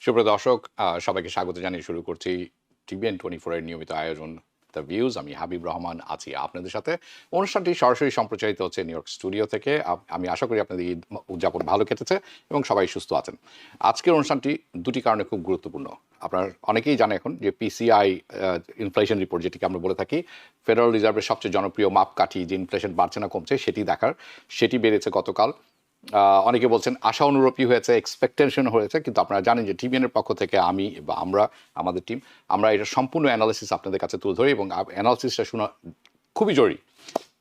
সুপ্রিয় দর্শক, সবাইকে স্বাগত জানিয়ে শুরু করছি TVN24 এর নিয়মিত আয়োজন দ্য ভিউজ। আমি হাবিব রহমান আছি আপনাদের সাথে। অনুষ্ঠানটি সরাসরি সম্প্রচারিত হচ্ছে নিউ ইয়র্ক স্টুডিও থেকে। আমি আশা করি আপনাদের ঈদ উদযাপন ভালো কেটেছে এবং সবাই সুস্থ আছেন। আজকের অনুষ্ঠানটি দুটি কারণে খুব গুরুত্বপূর্ণ। আপনার অনেকেই জানে এখন যে PCI ইনফ্লেশন রিপোর্ট, যেটিকে আমরা বলে থাকি ফেডারেল রিজার্ভের সবচেয়ে জনপ্রিয় মাপকাঠি, যে ইনফ্লেশন বাড়ছে না কমছে সেটি দেখার, সেটি বেড়েছে গতকাল। অনেকে বলছেন আশা অনুরূপী হয়েছে, এক্সপেকটেশন হয়েছে, কিন্তু আপনারা জানেন যে TVN-এর পক্ষ থেকে আমি বা আমাদের টিম আমরা এটা সম্পূর্ণ অ্যানালিসিস আপনাদের কাছে তুলে ধরি এবং অ্যানালিসিসটা শোনা খুবই জরুরি,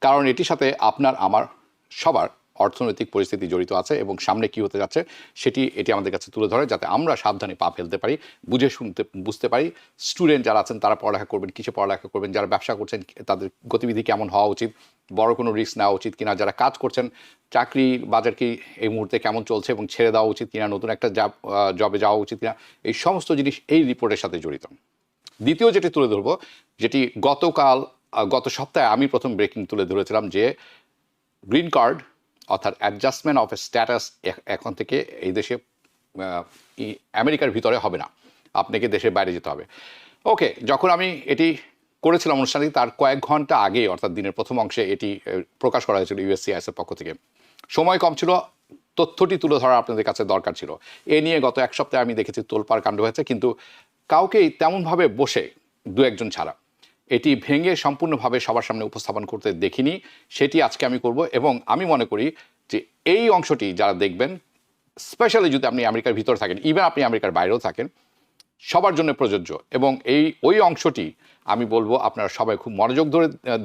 কারণ এটির সাথে আপনার আমার সবার অর্থনৈতিক পরিস্থিতি জড়িত আছে এবং সামনে কি হতে যাচ্ছে এটি আমাদের কাছে তুলে ধরে, যাতে আমরা সাবধানে পা ফেলতে পারি, বুঝতে পারি। স্টুডেন্ট যারা আছেন তারা পড়ালেখা করবেন, কিসে পড়ালেখা করবেন, যারা ব্যবসা করছেন তাদের গতিবিধি কেমন হওয়া উচিত, বড় কোনো রিস্ক নেওয়া উচিত কিনা, যারা কাজ করছেন চাকরি বাজার কি এই মুহূর্তে কেমন চলছে এবং ছেড়ে দেওয়া উচিত কিনা, নতুন একটা জবে যাওয়া উচিত কিনা, এই সমস্ত জিনিস এই রিপোর্টের সাথে জড়িত। দ্বিতীয় যেটি তুলে ধরবো, যেটি গত সপ্তাহে আমি প্রথম ব্রেকিং তুলে ধরেছিলাম, যে গ্রিন কার্ড অর্থাৎ অ্যাডজাস্টমেন্ট অফ স্ট্যাটাস এখন থেকে এই দেশে আমেরিকার ভিতরে হবে না, আপনাকে দেশের বাইরে যেতে হবে। ওকে, যখন আমি এটি করেছিলাম অনুষ্ঠানটি, তার কয়েক ঘন্টা আগে অর্থাৎ দিনের প্রথম অংশে এটি প্রকাশ করা হয়েছিল USCIS-এর পক্ষ থেকে। সময় কম ছিল, তথ্যটি তুলে ধরা আপনাদের কাছে দরকার ছিল। এ নিয়ে গত এক সপ্তাহে আমি দেখেছি তোলপাড় কাণ্ড হয়েছে, কিন্তু কাউকেই তেমনভাবে বসে দু একজন ছাড়া এটি ভেঙে সম্পূর্ণভাবে সবার সামনে উপস্থাপন করতে দেখিনি। সেটি আজকে আমি করব এবং আমি মনে করি যে এই অংশটি যারা দেখবেন, স্পেশালি যদি আপনি আমেরিকার ভিতর থাকেন, ইভেন আপনি আমেরিকার বাইরেও থাকেন, সবার জন্য প্রযোজ্য। এবং ওই অংশটি আমি বলবো আপনারা সবাই খুব মনোযোগ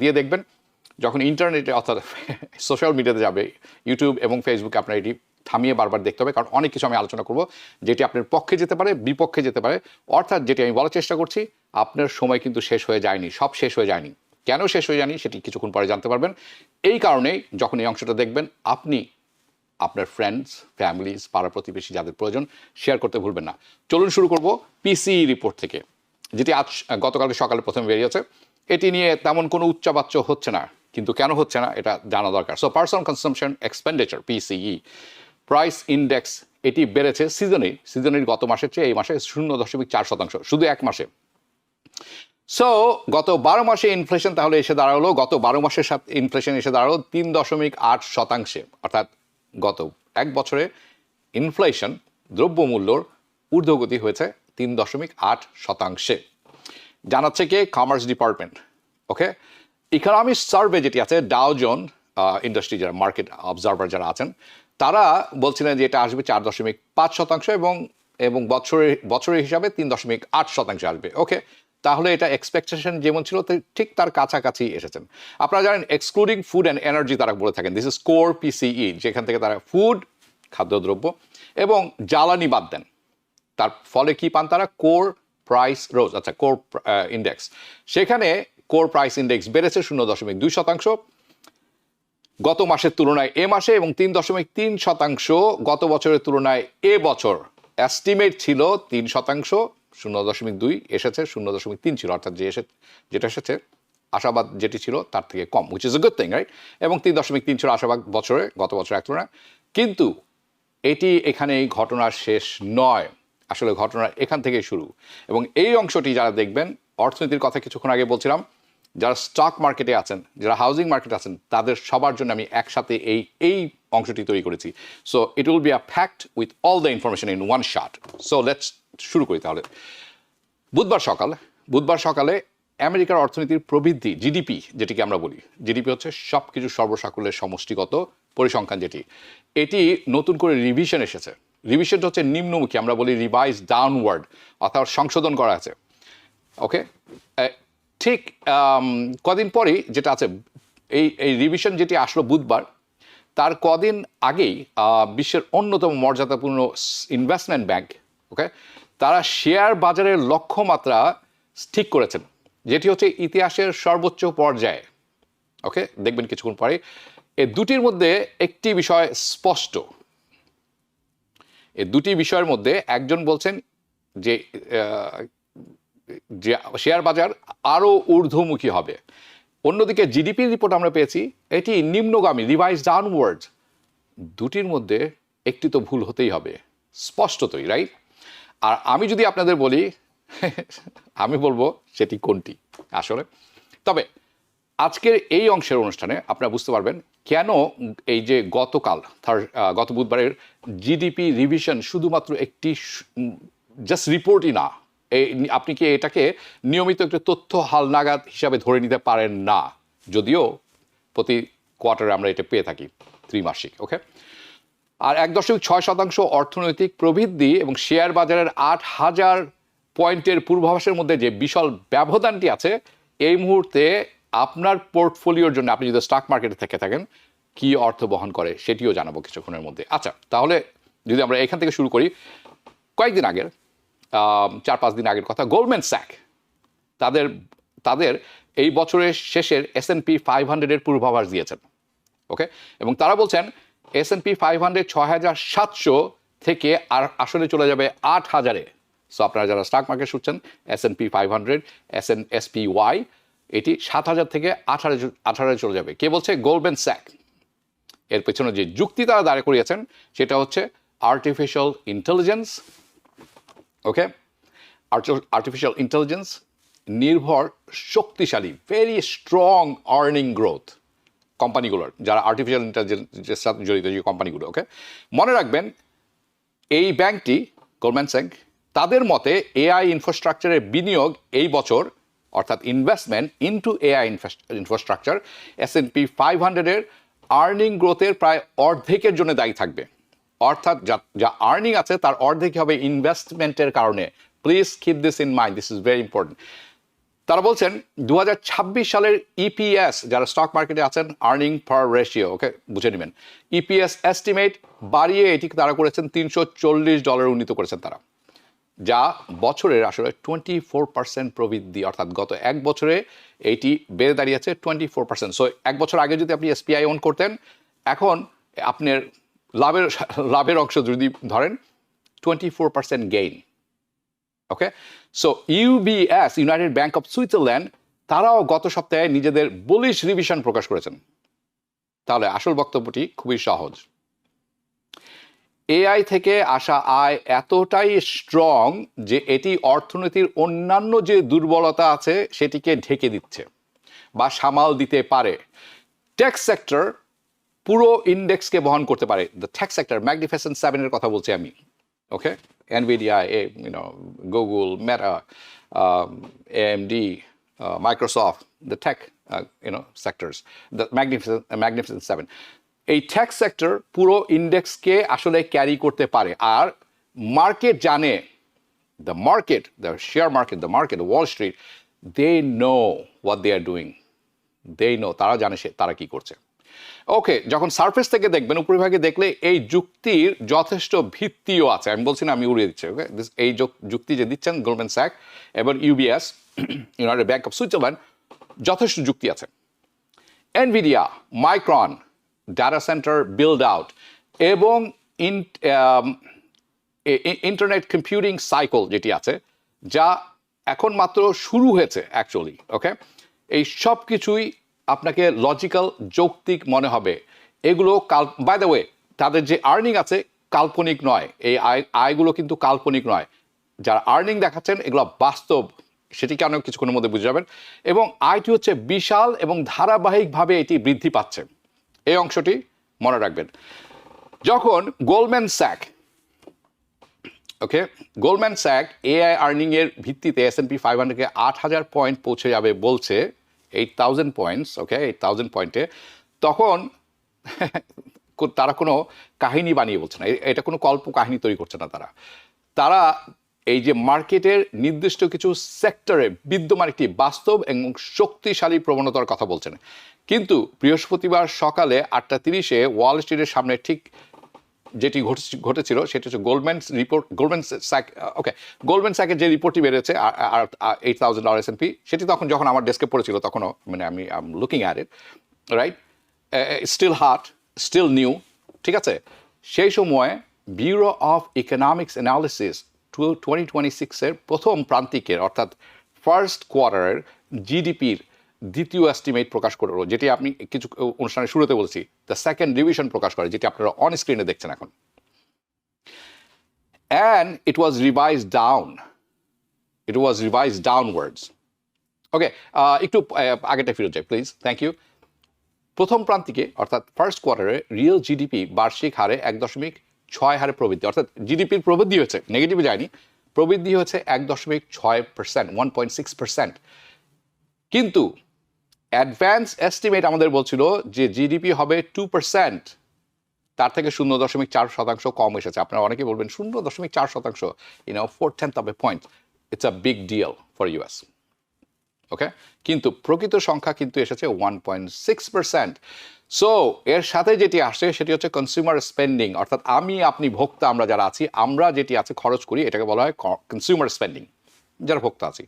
দিয়ে দেখবেন। যখন ইন্টারনেটে অর্থাৎ সোশ্যাল মিডিয়াতে যাবে, ইউটিউব এবং ফেসবুকে, আপনার এটি থামিয়ে বারবার দেখতে হবে, কারণ অনেক কিছু আমি আলোচনা করব যেটি আপনার পক্ষে যেতে পারে, বিপক্ষে যেতে পারে। অর্থাৎ যেটি আমি বলার চেষ্টা করছি, আপনার সময় কিন্তু শেষ হয়ে যায়নি, সব শেষ হয়ে যায়নি। কেন শেষ হয়ে যায়নি সেটি কিছুক্ষণ পরে জানতে পারবেন। এই কারণেই যখন এই অংশটা দেখবেন, আপনি আপনার ফ্রেন্ডস, ফ্যামিলিজ, পাড়া প্রতিবেশী যাদের প্রয়োজন শেয়ার করতে ভুলবেন না। চলুন শুরু করব PCE রিপোর্ট থেকে, যেটি গতকালকে সকালে প্রথমে বেরিয়েছে। এটি নিয়ে তেমন কোনো উচ্চাবাচ্য হচ্ছে না, কিন্তু কেন হচ্ছে না এটা জানা দরকার। So personal consumption expenditure PCE price index, এটি বেড়েছে সিজনের গত মাসের চেয়ে এই মাসে 0.4%, শুধু এক মাসে। সো গত 12 মাসে ইনফ্লেশন তাহলে এসে দাঁড়ালো, গত 12 মাসের সাথে ইনফ্লেশন এসে দাঁড়ালো 3.8%। অর্থাৎ গত এক বছরে ইনফ্লেশন দ্রব্যমূল্যর ঊর্ধ্বগতি হয়েছে 3.8%। জানাচ্ছে কে? Commerce department. Okay, economist survey যেটি আছে, ডাও জোন ইন্ডাস্ট্রি যারা মার্কেট অবজারভার যারা আছেন, তারা বলছিলেন যে এটা আসবে 4.5% এবং বছরের হিসাবে 3.8% আসবে। ওকে, তাহলে এটা এক্সপেকটেশন যেমন ছিল ঠিক তার কাছাকাছি এসেছেন। আপনারা জানেন এক্সক্লুডিং ফুড অ্যান্ড এনার্জি তারা বলে থাকেন, দিস ইজ কোর PCE, যেখান থেকে তারা ফুড, খাদ্যদ্রব্য এবং জ্বালানি বাদ দেন। তার ফলে কি পান তারা? কোর প্রাইস রোজ, আচ্ছা কোর ইন্ডেক্স। সেখানে কোর প্রাইস ইন্ডেক্স বেড়েছে 0.2% গত মাসের তুলনায় এ মাসে, এবং 3.3% গত বছরের তুলনায় এ বছর। এস্টিমেট ছিল 3%, 0.2 এসেছে, 0.3 ছিল, অর্থাৎ যেটা এসেছে আশাবাদ যেটি ছিল তার থেকে কম, which is a good thing, right? এবং 3.3 ছিল আশাবাদ গত বছর এক তুলনায়। কিন্তু এটি এখানে ঘটনার শেষ নয়, আসলে ঘটনা এখান থেকেই শুরু। এবং এই অংশটি যারা দেখবেন, অর্থনীতির কথা কিছুক্ষণ আগে বলছিলাম, যারা স্টক মার্কেটে আছেন, যারা হাউজিং মার্কেটে আছেন, তাদের সবার জন্য আমি একসাথে এই অংশটি তৈরি করেছি। So it will be a fact with all the information in one shot. So let's শুরু করি তাহলে। বুধবার সকালে আমেরিকার অর্থনীতির প্রবৃদ্ধি, জিডিপি যেটিকে আমরা বলি, জিডিপি হচ্ছে সব কিছু সর্বসাকুল্যের সমষ্টিগত পরিসংখ্যান, এটি নতুন করে রিভিশন এসেছে। রিভিশনটা হচ্ছে নিম্নমুখী, আমরা বলি রিভাইজ ডাউনওয়ার্ড, অর্থাৎ সংশোধন করা আছে। ওকে, ঠিক কদিন পরেই যেটা আছে, এই রিভিশন যেটি আসলো বুধবার, তার কদিন আগেই বিশ্বের অন্যতম মর্যাদাপূর্ণ ইনভেস্টমেন্ট ব্যাংক, ওকে, তারা শেয়ার বাজারের লক্ষ্যমাত্রা ঠিক করেছেন, যেটি হচ্ছে ইতিহাসের সর্বোচ্চ পর্যায়ে। ওকে, দেখবেন কিছুক্ষণ পরে। এই দুটির মধ্যে একটি বিষয় স্পষ্ট, এই দুটি বিষয়ের মধ্যে একজন বলছেন যে শেয়ার বাজার আরও ঊর্ধ্বমুখী হবে, অন্যদিকে জিডিপির রিপোর্ট আমরা পেয়েছি এটি নিম্নগামী, রিভাইজ ডাউনওয়ার্ড। দুটির মধ্যে একটি তো ভুল হতেই হবে, স্পষ্টতই, রাইট? আর আমি যদি আপনাদের বলি আমি বলবো সেটি কোনটি আসলে। তবে আজকের এই অংশের অনুষ্ঠানে আপনারা বুঝতে পারবেন কেন এই যে গত বুধবারের জিডিপি রিভিশন শুধুমাত্র একটি জাস্ট রিপোর্টই না, আপনি কি এটাকে নিয়মিত একটি তথ্য হালনাগাদ হিসাবে ধরে নিতে পারেন না, যদিও প্রতি কোয়ার্টারে আমরা এটা পেয়ে থাকি ত্রিমাসিক। ওকে, আর 1.6% অর্থনৈতিক প্রবৃদ্ধি এবং শেয়ার বাজারের 8,000 পয়েন্টের পূর্বাভাসের মধ্যে যে বিশাল ব্যবধানটি আছে, এই মুহূর্তে আপনার পোর্টফোলিওর জন্য, আপনি যদি স্টক মার্কেটে থেকে থাকেন, কি অর্থ বহন করে সেটিও জানাবো কিছুক্ষণের মধ্যে। আচ্ছা, তাহলে যদি আমরা এখান থেকে শুরু করি, কয়েকদিন আগের 4-5 দিন আগের কথা, গোল্ডম্যান স্যাক তাদের এই বছরের শেষের S&P 500-এর পূর্বাভাস দিয়েছেন। ওকে, এবং তারা বলছেন S&P 500 6,700 থেকে আর আসলে চলে যাবে 8,000-এ। সো আপনারা যারা স্টক মার্কেট শুনছেন, S&P 500 SPY, এটি 7,000 থেকে 18,000 চলে যাবে। কে বলছে? Goldman Sachs. এর পেছনে যে যুক্তি তারা দাঁড় করিয়েছেন সেটা হচ্ছে artificial intelligence. Okay, artificial intelligence নির্ভর শক্তিশালী, ভেরি স্ট্রং আর্নিং গ্রোথ কোম্পানিগুলোর, যারা আর্টিফিশিয়াল ইন্টেলিজেন্সের সাথে জড়িত যে কোম্পানিগুলো। ওকে, মনে রাখবেন এই ব্যাংকটি গোল্ডম্যান স্যাক, তাদের মতে এআই ইনফ্রাস্ট্রাকচারের বিনিয়োগ এই বছর, অর্থাৎ investment into AI infrastructure, S&P 500-এর আর্নিং গ্রোথের প্রায় অর্ধেকের জন্য দায়ী থাকবে। অর্থাৎ যা আর্নিং আছে তার অর্ধেক হবে ইনভেস্টমেন্টের কারণে। Please keep this in mind, this is very important. তারা বলছেন 2026 সালের ইপিএস, যারা স্টক মার্কেটে আছেন, আর্নিং পার রেশিও, ওকে, বুঝে নেবেন, ইপিএস এস্টিমেট বাড়িয়ে এটিকে তারা করেছেন $340 উন্নীত করেছেন তারা, যা বছরের আসলে 24% প্রবৃদ্ধি, অর্থাৎ গত এক বছরে এইটি বেড়ে দাঁড়িয়েছে 24%। সো এক বছর আগে যদি আপনি এসপিআই ওন করতেন, এখন আপনার লাভের অংশ যদি ধরেন 24% gain. Okay, so UBS, United bank of Switzerland, তারাও গত সপ্তাহে নিজেদের বুলিশ রিভিশন প্রকাশ করেছেন। তাহলে আসল বক্তব্যটি খুবই সহজ। এআই থেকে আসা আয় এতটাই স্ট্রং যে এটি অর্থনীতির অন্যান্য যে দুর্বলতা আছে সেটিকে ঢেকে দিচ্ছে বা সামাল দিতে পারে। টেক সেক্টর পুরো ইন্ডেক্সকে বহন করতে পারে। দ্য টেক সেক্টর, ম্যাগনিফিসেন্ট 7-এর কথা বলছি আমি। ওকে, NVIDIA, Google, Meta, AMD, Microsoft, the tech sectors, the magnificent 7. এই টেক সেক্টর পুরো ইন্ডেক্সকে আসলে ক্যারি করতে পারে। আর মার্কেট জানে, the share market, Wall Street, they know what they are doing. তারা জানে তারা কি করছে। ওকে, যখন সারফেস থেকে দেখবেন, উপরিভাগে দেখলে এই যুক্তির যথেষ্ট ভিত্তিও আছে। আমি বলছি না আমি উড়িয়ে দিচ্ছি। ওকে, এই যুক্তি যে দিচ্ছেন গোল্ডম্যান স্যাক এবং UBS, United bank of Switzerland, যথেষ্ট যুক্তি আছে। Nvidia, micron, data centre build out এবং ইন্টারনেট কম্পিউটিং সাইকেল যেটি আছে, যা এখন মাত্র শুরু হয়েছে অ্যাকচুয়ালি। ওকে, এই সব কিছুই আপনাকে লজিক্যাল, যৌক্তিক মনে হবে। এগুলো বাই দ্য ওয়ে, তাদের যে আর্নিং আছে কাল্পনিক নয়, এই আয়গুলো কিন্তু কাল্পনিক নয়। যারা আর্নিং দেখাচ্ছেন এগুলো বাস্তব, সেটি কেন কিছুক্ষণের মধ্যে বুঝে যাবেন। এবং আয়টি হচ্ছে বিশাল এবং ধারাবাহিকভাবে এটি বৃদ্ধি পাচ্ছে। এই অংশটি মনে রাখবেন। যখন গোল্ডম্যান স্যাক, এআই আর্নিংয়ের ভিত্তিতে S&P 500-কে 8,000 পয়েন্ট পৌঁছে যাবে বলছে, 8,000 পয়েন্টস, ওকে, 8,000 পয়েন্টে, তখন তারা কোনো কাহিনী বানিয়ে বলছে না, এটা কোনো কল্প কাহিনী তৈরি করছে না। তারা এই যে মার্কেটের নির্দিষ্ট কিছু সেক্টরে বিদ্যমান একটি বাস্তব এবং শক্তিশালী প্রবণতার কথা বলছেন। কিন্তু বৃহস্পতিবার সকালে 8:30-এ ওয়াল স্ট্রিটের সামনে ঠিক যেটি ঘটেছিল সেটা হচ্ছে গোল্ডম্যান স্যাকের যে রিপোর্টটি বেড়েছে $8,000 S&P, সেটি তখন যখন আমার ডেস্কে পড়েছিল তখনও, মানে আমি looking at it, right, still hot, still new, ঠিক আছে। সেই সময় ব্যুরো অফ ইকোনমিক্স অ্যানালিসিস 2026-এর প্রথম প্রান্তিকের, অর্থাৎ ফার্স্ট কোয়ার্টারের জিডিপির দ্বিতীয় এস্টিমেট প্রকাশ করলো, যেটি আপনি কিছু অনুষ্ঠানের শুরুতে বলছি, দ্য সেকেন্ড রিভিশন প্রকাশ করে, যেটি আপনারা অন স্ক্রিনে দেখছেন এখন। and it was revised down. It was revised downwards. ওকে, একটু আগেটা ফিরে যাই প্লিজ, থ্যাংক ইউ। প্রথম প্রান্তিকে অর্থাৎ ফার্স্ট কোয়ার্টারে রিয়েল জিডিপি বার্ষিক হারে 1.6 হারে প্রবৃদ্ধি, অর্থাৎ জিডিপির প্রবৃদ্ধি হয়েছে, নেগেটিভে যায়নি, প্রবৃদ্ধি হয়েছে 1.6%, 1.6%। কিন্তু অ্যাডভান্স এস্টিমেট আমাদের বলছিল যে জিডিপি হবে 2%, তার থেকে 0.4% কম এসেছে। আপনারা অনেকে বলবেন 0.4%, 4/10 of a point, it's a big deal for US. Okay, কিন্তু প্রকৃত সংখ্যা কিন্তু এসেছে 1.6%। সো এর সাথে যেটি আসে সেটি হচ্ছে কনজিউমার স্পেন্ডিং, অর্থাৎ আমি আপনি ভোক্তা আমরা যারা আছি, আমরা যেটি আছে খরচ করি, এটাকে বলা হয় কনজিউমার স্পেন্ডিং, যারা ভোক্তা আছি।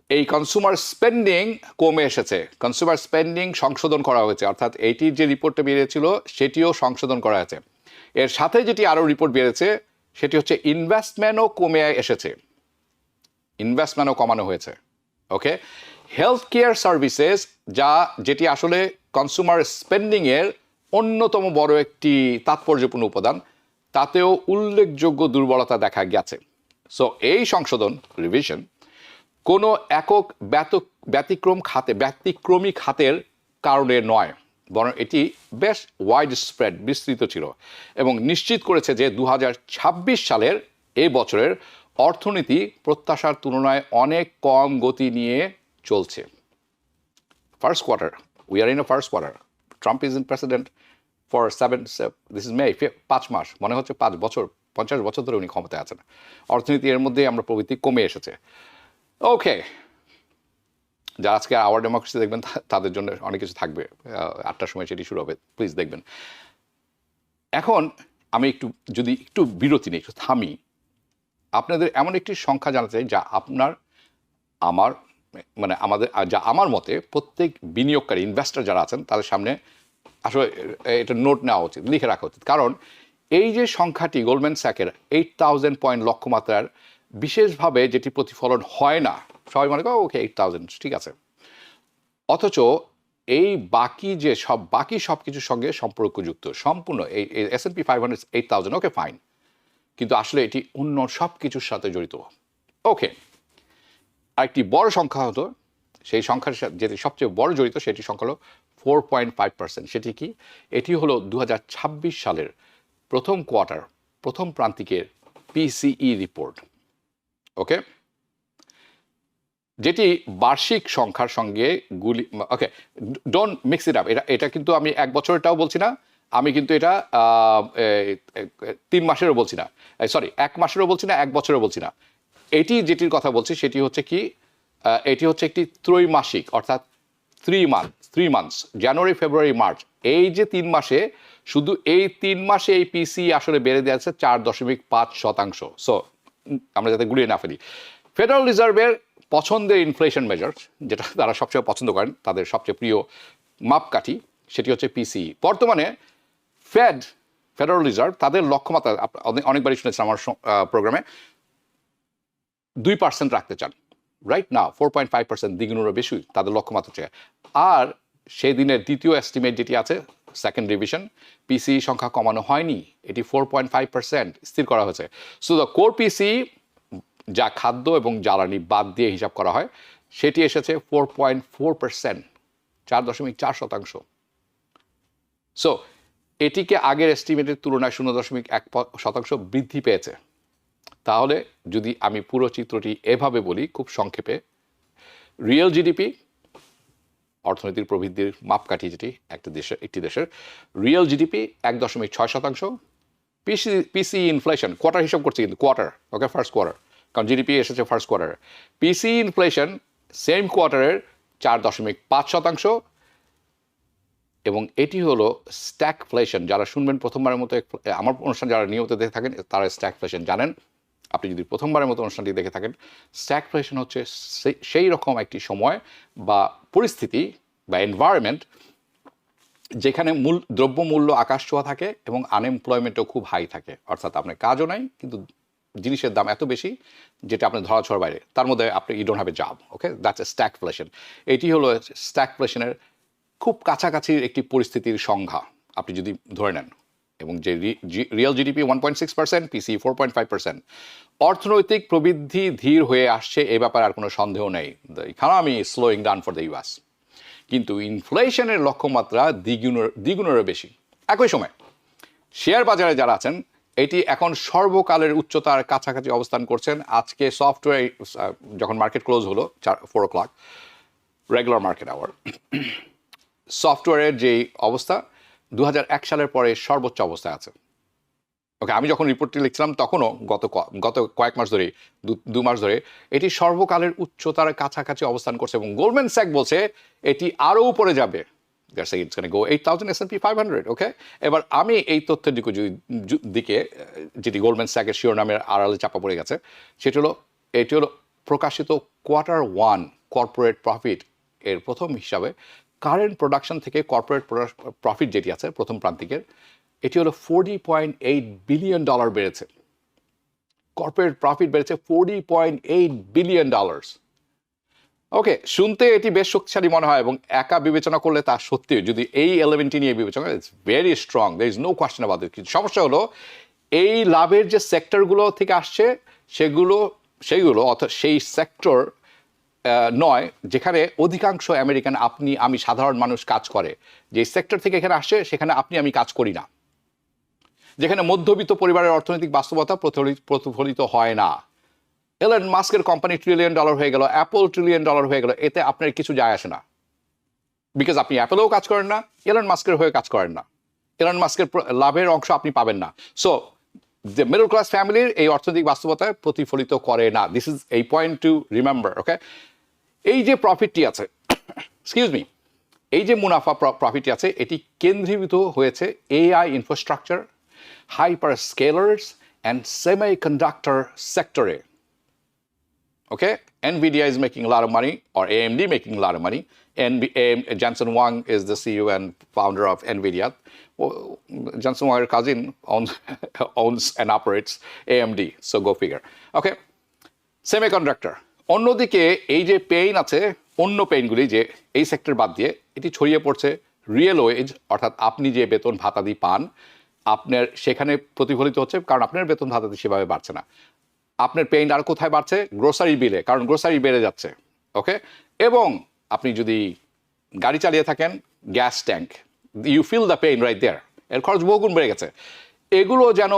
এই কনজিউমার স্পেন্ডিং কমে এসেছে, কনজিউমার স্পেন্ডিং সংশোধন করা হয়েছে, অর্থাৎ এইটির যে রিপোর্টটা বেরিয়েছিল সেটিও সংশোধন করা হয়েছে। এর সাথে যেটি আরও রিপোর্ট বেরিয়েছে সেটি হচ্ছে ইনভেস্টমেন্টও কমে এসেছে, ইনভেস্টমেন্টও কমানো হয়েছে। ওকে, হেলথ কেয়ার সার্ভিসেস যেটি আসলে কনজিউমার স্পেন্ডিংয়ের অন্যতম বড় একটি তাৎপর্যপূর্ণ উপাদান, তাতেও উল্লেখযোগ্য দুর্বলতা দেখা গেছে। সো এই সংশোধন রিভিশন কোনো একক ব্যতিক্রমী খাতের কারণে নয়, বরং এটি বেশ ওয়াইড স্প্রেড, বিস্তৃত ছিল এবং নিশ্চিত করেছে যে 2026 সালের এই বছরের অর্থনীতি প্রত্যাশার তুলনায় অনেক কম গতি নিয়ে চলছে। First quarter, we are in a first quarter, Trump is in president for 5 মাস, মনে হচ্ছে 5 বছর, 50 বছর ধরে উনি ক্ষমতায় আছেন। অর্থনীতি এর মধ্যে আমরা প্রবৃদ্ধি কমে এসেছে। ওকে, যারা আজকে আওয়ার ডেমোক্রেসি দেখবেন তাদের জন্য অনেক কিছু থাকবে, 8টার সময় সেটি শুরু হবে, প্লিজ দেখবেন। এখন আমি একটু বিরতি নিই, একটু থামি, আপনাদের এমন একটি সংখ্যা জানাতে চাই যা আমার মতে প্রত্যেক বিনিয়োগকারী ইনভেস্টর যারা আছেন তাদের সামনে আসলে এটা নোট নেওয়া উচিত, লিখে রাখা উচিত। কারণ এই যে সংখ্যাটি গোল্ডম্যান স্যাকের 8000 পয়েন্ট লক্ষ্যমাত্রার বিশেষভাবে যেটি প্রতিফলন হয় না, সবাই মনে করে ওকে 8000 ঠিক আছে, অথচ এই বাকি সব কিছুর সঙ্গে সম্পর্কযুক্ত সম্পূর্ণ এই S&P 500 8000, ওকে ফাইন, কিন্তু আসলে এটি অন্য সব কিছুর সাথে জড়িত। ওকে, আরেকটি বড় সংখ্যা হতো, সেই সংখ্যার সাথে যেটি সবচেয়ে বড় জড়িত সেটি সংখ্যা হলো 4.5%। সেটি কি? এটি হলো 2026 সালের প্রথম প্রান্তিকের PCE রিপোর্ট। ওকে, যেটি বার্ষিক সংখ্যার সঙ্গে ওকে, ডোন্ট মিক্স ইট আপ, এটা কিন্তু আমি 1 বছরটাও বলছি না, আমি কিন্তু এটা 3 মাসেরও বলছি না, 1 মাসেরও বলছি না, 1 বছরও বলছি না। এটি যেটির কথা বলছি সেটি হচ্ছে কি, এটি হচ্ছে একটি ত্রৈমাসিক, অর্থাৎ 3 মান্থস, জানুয়ারি ফেব্রুয়ারি মার্চ, এই যে 3 মাসে, শুধু এই 3 মাসে এই পিসি আসলে বেড়ে দিয়েছে 4.5%। সো আমরা যাতে গুলিয়ে না ফেলি, ফেডারেল রিজার্ভের পছন্দের ইনফ্লেশন মেজার, যেটা তারা সবচেয়ে পছন্দ করেন, তাদের সবচেয়ে প্রিয় মাপকাঠি, সেটি হচ্ছে পিসি। বর্তমানে ফেডারেল রিজার্ভ তাদের লক্ষ্যমাত্রা, অনেকবারই শুনেছেন আমার প্রোগ্রামে, 2% রাখতে চান। রাইট নাও 4.5%, দ্বিগুণেরও বেশি তাদের লক্ষ্যমাত্রা চেয়ে। আর সেই দিনের দ্বিতীয় এস্টিমেট যেটি আছে, সেকেন্ড রিভিশন, পিসি সংখ্যা কমানো হয়নি, এটি 4.5% স্থির করা হয়েছে। সো দ্য কোর পিসি, যা খাদ্য এবং জ্বালানি বাদ দিয়ে হিসাব করা হয়, সেটি এসেছে 4.4%, 4.4%। সো এটিকে আগের এস্টিমেটের তুলনায় 0.1% বৃদ্ধি পেয়েছে। তাহলে যদি আমি পুরো চিত্রটি এভাবে বলি খুব সংক্ষেপে, রিয়েল জিডিপি, অর্থনীতির প্রবৃদ্ধির মাপকাঠি যেটি একটি দেশের রিয়েল জিডিপি 1.6%, পিসি ইনফ্লেশন, কোয়ার্টার হিসাব করছি কিন্তু কোয়ার্টার, ওকে, ফার্স্ট কোয়ার্টার, কারণ জিডিপি এসেছে ফার্স্ট কোয়ার্টারে, পিসি ইনফ্লেশন সেম কোয়ার্টারের 4.5%, এবং এটি হলো স্ট্যাগফ্লেশন। যারা শুনবেন প্রথমবারের মতো, আমার অনুষ্ঠান যারা নিয়মিত দেখে থাকেন তারা স্ট্যাগফ্লেশন জানেন। আপনি যদি প্রথমবারের মতো অনুষ্ঠানটি দেখে থাকেন, স্ট্যাগফ্লেশন হচ্ছে সেই রকম একটি সময় বা পরিস্থিতি বা এনভায়রনমেন্ট যেখানে দ্রব্যমূল্য আকাশ ছোঁয়া থাকে এবং আনএমপ্লয়মেন্টও খুব হাই থাকে, অর্থাৎ আপনার কাজও নাই কিন্তু জিনিসের দাম এত বেশি যেটা আপনার ধরাছোঁয়ার বাইরে, তার মধ্যে আপনি you don't have a job. Okay, that's a stagflation. এটি হলো স্ট্যাগফ্লেশনের খুব কাছাকাছি একটি পরিস্থিতির সংজ্ঞা আপনি যদি ধরে নেন। এবং যে রিয়েল জিডিপি 1.6%, পিসি 4.5%। অর্থনৈতিক প্রবৃদ্ধি ধীর হয়ে আসছে, এ ব্যাপারে আর কোনো সন্দেহ নেই। The economy slowing down for the US. কিন্তু ইনফ্লেশনের লক্ষ্যমাত্রা দ্বিগুণেরও বেশি। একই সময় শেয়ার বাজারে যারা আছেন, এটি এখন সর্বকালের উচ্চতার কাছাকাছি অবস্থান করছেন। আজকে সফটওয়্যার যখন মার্কেট ক্লোজ হলো 4 o'clock রেগুলার মার্কেট আওয়ার, সফটওয়্যারের যেই অবস্থা 2001 সালের পরে সর্বোচ্চ অবস্থায় আছে। ওকে, আমি যখন রিপোর্টটি লিখছিলাম তখনও গত কয়েক মাস ধরে, 2 মাস ধরে এটি সর্বকালের উচ্চতার কাছাকাছি অবস্থান করছে এবং গোল্ডম্যান স্যাক বলছে এটি আরও উপরে যাবে। It's gonna go 8,000 S&P 500। ওকে, এবার আমি এই তথ্যের দিকে যেটি গোল্ডম্যান স্যাকের শিরোনামের আড়ালে চাপা পড়ে গেছে, এটি হলো প্রকাশিত Q1 কর্পোরেট প্রফিট এর প্রথম হিসাবে কারেন্ট প্রোডাকশন থেকে কর্পোরেট প্রফিট যেটি আছে প্রথম প্রান্তিকের, এটি হলো $40.8 বিলিয়ন বেড়েছে। কর্পোরেট প্রফিট বেড়েছে $40.8 বিলিয়ন। ওকে, শুনতে এটি বেশ শক্তিশালী মনে হয় এবং একা বিবেচনা করলে তা সত্যি, যদি এই এলিমেন্টটি নিয়ে বিবেচনা, it's very strong, there is no question about it. কিন্তু সমস্যা হলো এই লাভের যে সেক্টরগুলো থেকে আসছে সেইগুলো অর্থাৎ সেই সেক্টর নয় যেখানে অধিকাংশ আমেরিকান, আপনি আমি সাধারণ মানুষ কাজ করে। যে সেক্টর থেকে এখানে আসছে সেখানে আপনি আমি কাজ করি না, যেখানে মধ্যবিত্ত পরিবারের অর্থনৈতিক বাস্তবতা প্রতিফলিত হয় না। এলন মাস্কের কোম্পানি $1 ট্রিলিয়ন হয়ে গেল, অ্যাপল $1 ট্রিলিয়ন হয়ে গেল, এতে আপনার কিছু যায় আসে না, বিকজ আপনি অ্যাপেলেও কাজ করেন না, এলন মাস্কের হয়ে কাজ করেন না, এলন মাস্কের লাভের অংশ আপনি পাবেন না। সো যে মিডল ক্লাস ফ্যামিলির এই অর্থনৈতিক বাস্তবতায় প্রতিফলিত করে না। দিস ইজ এই পয়েন্ট টু রিমেম্বার। ওকে, এই যে প্রফিটটি আছে, এক্সকিউজ মি, এই যে মুনাফা প্রফিটটি আছে, এটি কেন্দ্রীভূত হয়েছে AI infrastructure, hyper scalars and semiconductor সেক্টরে। Okay, NVIDIA is making a lot of money, or AMD making a lot of money. Jensen Huang is the CEO and founder of NVIDIA. Jensen Huang's cousin owns and operates AMD, so go figure. Okay, semiconductor. অন্যদিকে এই যে pain আছে, অন্য পেইনগুলি যে এই sector বাদ দিয়ে এটি ছড়িয়ে পড়ছে রিয়েল ওয়েজ, অর্থাৎ আপনি যে বেতন ভাতাদি পান আপনার সেখানে প্রতিফলিত হচ্ছে, কারণ আপনার বেতন ভাতাদি সেভাবে বাড়ছে না। আপনার পেইন আর কোথায় বাড়ছে? গ্রোসারি বিলে, কারণ গ্রোসারি বেড়ে যাচ্ছে। ওকে, এবং আপনি যদি গাড়ি চালিয়ে থাকেন, gas tank, you feel the pain right there, এর খরচ বহুগুণ বেড়ে গেছে। এগুলো যেন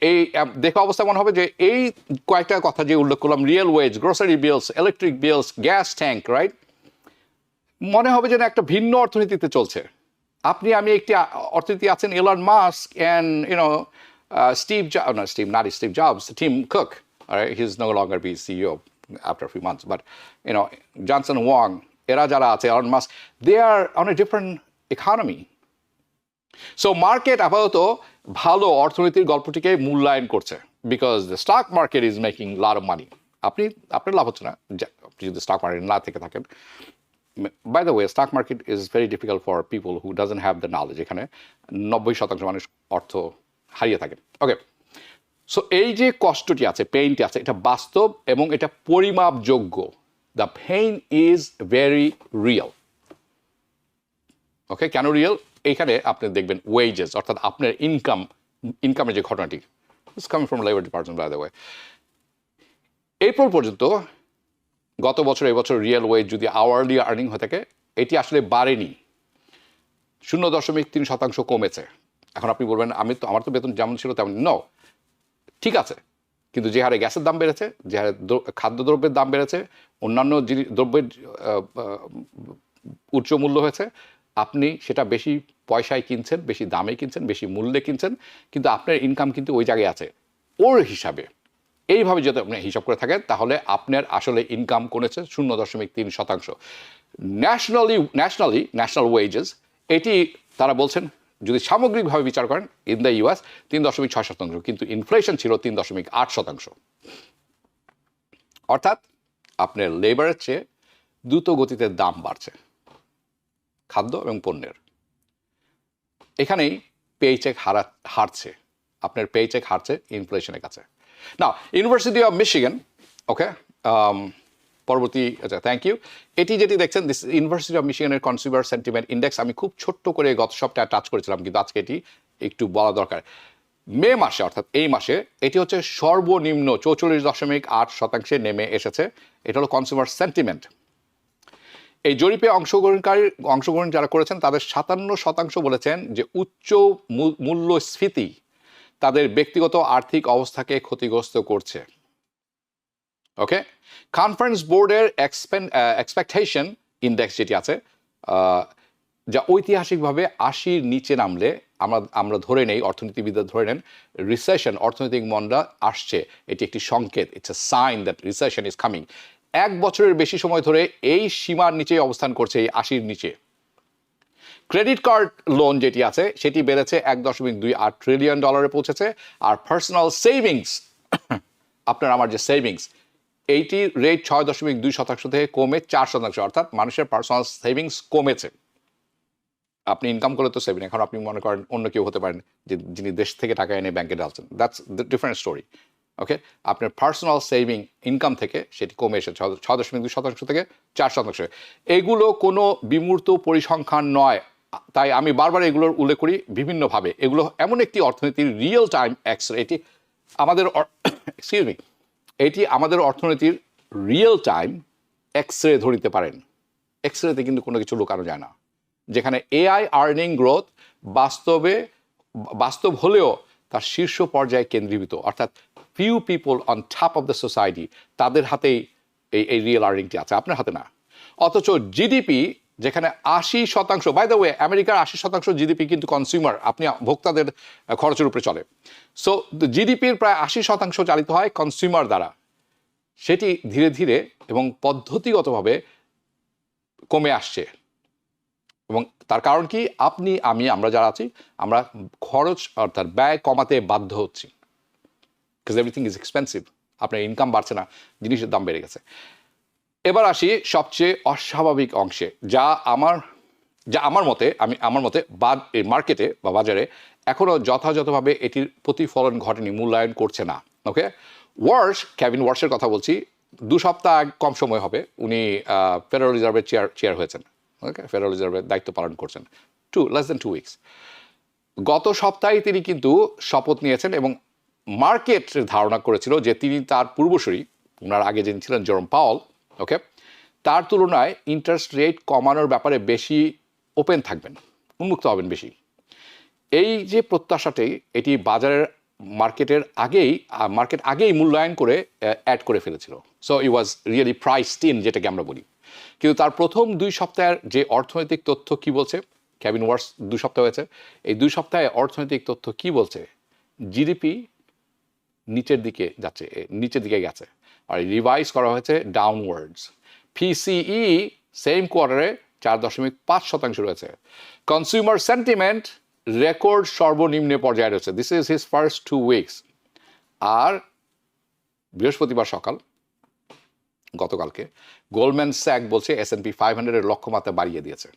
এই দেখা অবস্থা মনে হবে যে এই কয়েকটা কথা যে উল্লেখ করলাম, রিয়েল ওয়েজ, গ্রোসারি বিলস, ইলেকট্রিক বিলস, গ্যাস ট্যাঙ্ক, রাইট, মনে হবে যেন একটা ভিন্ন অর্থনীতিতে চলছে। আপনি আমি একটি অর্থনীতি আছেন, Elon Musk and Steve Jobs, Tim Cook. All right, he's no longer be CEO after a few months, but Jensen Huang, এরা যারা আছে, Elon Musk, they are on a different economy. So market আপাতত ভালো অর্থনীতির গল্পটিকে মূল্যায়ন করছে, because the stock market is making a lot of money. আপনার লাভ হচ্ছে না আপনি যদি স্টক মার্কেট না থেকে থাকেন। By the way, stock market is very difficult for people who doesn't have the knowledge. এখানে 90% মানুষ অর্থ হারিয়ে থাকেন। ওকে, সো এই যে কষ্টটি আছে, পেইনটি আছে, এটা বাস্তব এবং এটা পরিমাপযোগ্য। The pain is very real. Okay, কেন রিয়েল? এইখানে আপনি দেখবেন ওয়েজেস, অর্থাৎ আপনার ইনকামের যে ঘটনাটি, it's coming from labour department by the way. April পর্যন্ত গত বছর, এবছর রিয়েল ওয়েজ যদি আওয়ারলি আর্নিং হয়ে থাকে, এটি আসলে বাড়েনি, 0.3% কমেছে। এখন আপনি বলবেন আমার তো বেতন যেমন ছিল তেমন। নো, ঠিক আছে, কিন্তু যে হারে গ্যাসের দাম বেড়েছে, যে হারে খাদ্যদ্রব্যের দাম বেড়েছে, অন্যান্য দ্রব্যের উচ্চ মূল্য হয়েছে, আপনি সেটা বেশি পয়সায় কিনছেন, বেশি দামে কিনছেন, বেশি মূল্যে কিনছেন, কিন্তু আপনার ইনকাম কিন্তু ওই জায়গায় আছে ওর হিসাবে। এইভাবে যদি আপনি হিসাব করে থাকেন তাহলে আপনার আসলে ইনকাম কমেছে 0.3%। ন্যাশনাল ওয়েজেস, এটি তারা বলছেন যদি সামগ্রিকভাবে বিচার করেন ইন দ্য ইউএস 3.6%, কিন্তু ইনফ্লেশন ছিল 3.8%। অর্থাৎ আপনার লেবারের চেয়ে দ্রুত গতিতে দাম বাড়ছে খাদ্য এবং পণ্যের। এখানেই পেচেক হারছে, আপনার পেচেক হারছে ইনফ্লেশনের কাছে। Now University of Michigan, okay, পরবর্তী, আচ্ছা থ্যাংক ইউ। এটি যেটি দেখছেন, দিস ইউনিভার্সিটি অফ মিশিগানের কনজিউমার সেন্টিমেন্ট ইন্ডেক্স। আমি খুব ছোট্ট করে গত সপ্তাহে টাচ করেছিলাম, কিন্তু আজকে এটি একটু বলা দরকার। মে মাসে অর্থাৎ এই মাসে এটি হচ্ছে সর্বনিম্ন 44.8% নেমে এসেছে। এটা হলো কনজিউমার সেন্টিমেন্ট। এই জরিপে অংশগ্রহণ যারা করেছেন তাদের 57% বলেছেন যে উচ্চ মূল্যস্ফীতি তাদের ব্যক্তিগত আর্থিক অবস্থাকে ক্ষতিগ্রস্ত করছে। ওকে, কনফারেন্স বোর্ডের এক্সপেকটেশন ইন্ডেক্স যেটি আছে, যা ঐতিহাসিকভাবে 80-র নিচে নামলে আমরা ধরে নেই, অর্থনীতিবিদরা ধরে নেন রিসেশন, অর্থনৈতিক মন্দা আসছে। এটি একটি সংকেত, it's a sign that recession is coming. 1 বছরের বেশি সময় ধরে এই সীমার নিচেই অবস্থান করছে, এই 80-র নিচে। ক্রেডিট কার্ড লোন যেটি আছে সেটি বেড়েছে $1.28 ট্রিলিয়ন পৌঁছেছে। আর পার্সোনাল সেভিংস, আপনার আমার যে সেভিংস, এইটির রেট 6.2% থেকে কমে 4%, অর্থাৎ মানুষের পার্সোনাল সেভিংস কমেছে। আপনি ইনকাম করলে তো সেভিং, এখন আপনি মনে করেন অন্য কেউ হতে পারেন যে যিনি দেশ থেকে টাকা এনে ব্যাংকে ঢালছেন, দ্যাটস দ্য ডিফারেন্ট স্টোরি। ওকে, আপনার পার্সোনাল সেভিং ইনকাম থেকে সেটি কমে এসেছে 6.2% থেকে 4%। এগুলো কোনো বিমূর্ত পরিসংখ্যান নয়, তাই আমি বারবার এগুলোর উল্লেখ করি বিভিন্নভাবে। এগুলো এমন একটি অর্থনীতির রিয়েল টাইম এক্সরে, এটি আমাদের এক্সকিউজ মি, এটি আমাদের অর্থনীতির রিয়েল টাইম এক্সরে ধরিতে পারেন। এক্সরেতে কিন্তু কোনো কিছু লুকানো যায় না, যেখানে এআই আর্নিং গ্রোথ বাস্তব হলেও তার শীর্ষ পর্যায়ে কেন্দ্রীভূত, অর্থাৎ few people on top of the society, তাদের হাতেই এই রিয়েল আর্নিংটি আছে, আপনার হাতে না। অথচ জিডিপি যেখানে 80%, বাই দ্য ওয়ে আমেরিকার 80% জিডিপি কিন্তু কনজিউমার, আপনি ভোক্তাদের খরচের উপরে চলে। সো জিডিপির প্রায় 80% চালিত হয় কনজিউমার দ্বারা। সেটি ধীরে ধীরে এবং পদ্ধতিগতভাবে কমে আসছে। এবং তার কারণ কি? আমরা যারা আছি, আমরা খরচ অর্থাৎ ব্যয় কমাতে বাধ্য হচ্ছি, বিকজ এভরিথিং ইজ এক্সপেন্সিভ। আপনার ইনকাম বাড়ছে না, জিনিসের দাম বেড়ে গেছে। এবার আসি সবচেয়ে অস্বাভাবিক অংশে, যা আমার মতে মার্কেটে বা বাজারে এখনও যথাযথভাবে এটির প্রতিফলন ঘটেনি, মূল্যায়ন করছে না। ওকে, কেভিন ওয়ার্সের কথা বলছি। 2 সপ্তাহ কম সময় হবে উনি ফেডারেল রিজার্ভের চেয়ার হয়েছেন। ওকে, ফেডারেল রিজার্ভের দায়িত্ব পালন করছেন less than 2 weeks। গত সপ্তাহে তিনি কিন্তু শপথ নিয়েছেন এবং মার্কেট ধারণা করেছিল যে তিনি তার পূর্বসূরি, ওনার আগে যিনি ছিলেন জেরোম পাওয়েল, ওকে, তার তুলনায় ইন্টারেস্ট রেট কমানোর ব্যাপারে বেশি ওপেন থাকবেন, উন্মুক্ত হবেন বেশি। এই যে প্রত্যাশাটি, এটি মার্কেট আগেই মূল্যায়ন করে অ্যাড করে ফেলেছিল। So E was really priced in, যেটাকে আমরা বলি। কিন্তু তার প্রথম 2 সপ্তাহের যে অর্থনৈতিক তথ্য কি বলছে, কেভিন ওয়ার্স 2 সপ্তাহ হয়েছে, এই 2 সপ্তাহে অর্থনৈতিক তথ্য কি বলছে? জিডিপি নিচের দিকে গেছে, আর রিভাইজ করা হয়েছে ডাউনওয়ার্ডস। পিসিই সেম কোয়ার্টারে 4.5% রয়েছে। কনজিউমার সেন্টিমেন্ট রেকর্ড সর্বনিম্নে পর্যায়ে রয়েছে। This is his first 2 weeks। আর বৃহস্পতিবার গতকালকে গোল্ডম্যান স্যাক বলছে S&P 500-এর লক্ষ্যমাত্রা বাড়িয়ে দিয়েছে।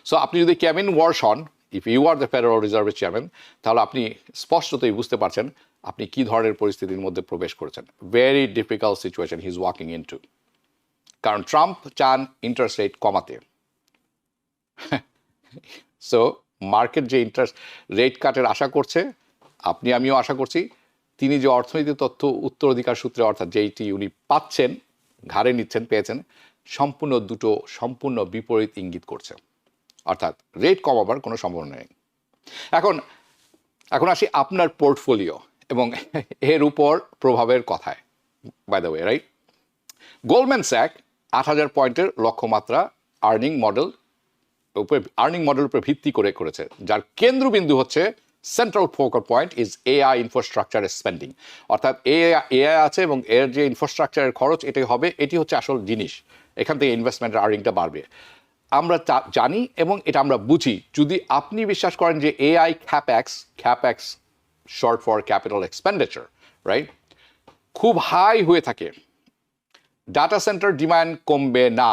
সো আপনি যদি কেভিন ওয়ার্স হন, if you are the Federal রিজার্ভের চেয়ারম্যান, তাহলে আপনি স্পষ্টতই বুঝতে পারছেন আপনি কী ধরনের পরিস্থিতির মধ্যে প্রবেশ করেছেন। Very difficult situation he is walking into. কারণ ট্রাম্প চান ইন্টারেস্ট রেট কমাতে। সো মার্কেট যে ইন্টারেস্ট রেট কাটের আশা করছে, আমিও আশা করছি, তিনি যে অর্থনৈতিক তথ্য উত্তরাধিকার সূত্রে, অর্থাৎ যেইটি উনি পাচ্ছেন, ঘাড়ে পেয়েছেন, সম্পূর্ণ বিপরীত ইঙ্গিত করছে। অর্থাৎ রেট কমাবার কোনো সম্ভাবনা নেই। এখন আসি আপনার পোর্টফোলিও এবং এর উপর প্রভাবের কথায়। By the way, right, Goldman Sachs 8,000 পয়েন্টের লক্ষ্যমাত্রা আর্নিং মডেল উপরে ভিত্তি করেছে, যার কেন্দ্রবিন্দু হচ্ছে central focal point is AI infrastructure spending. অর্থাৎ এআই আছে এবং এর যে ইনফ্রাস্ট্রাকচারের খরচ এটি হচ্ছে আসল জিনিস। এখান থেকে ইনভেস্টমেন্টের আর্নিংটা বাড়বে, আমরা জানি এবং এটা আমরা বুঝি। যদি আপনি বিশ্বাস করেন যে AI capex short for capital expenditure, right, খুব হাই হয়ে থাকে, ডাটা সেন্টার ডিমান্ড কমবে না।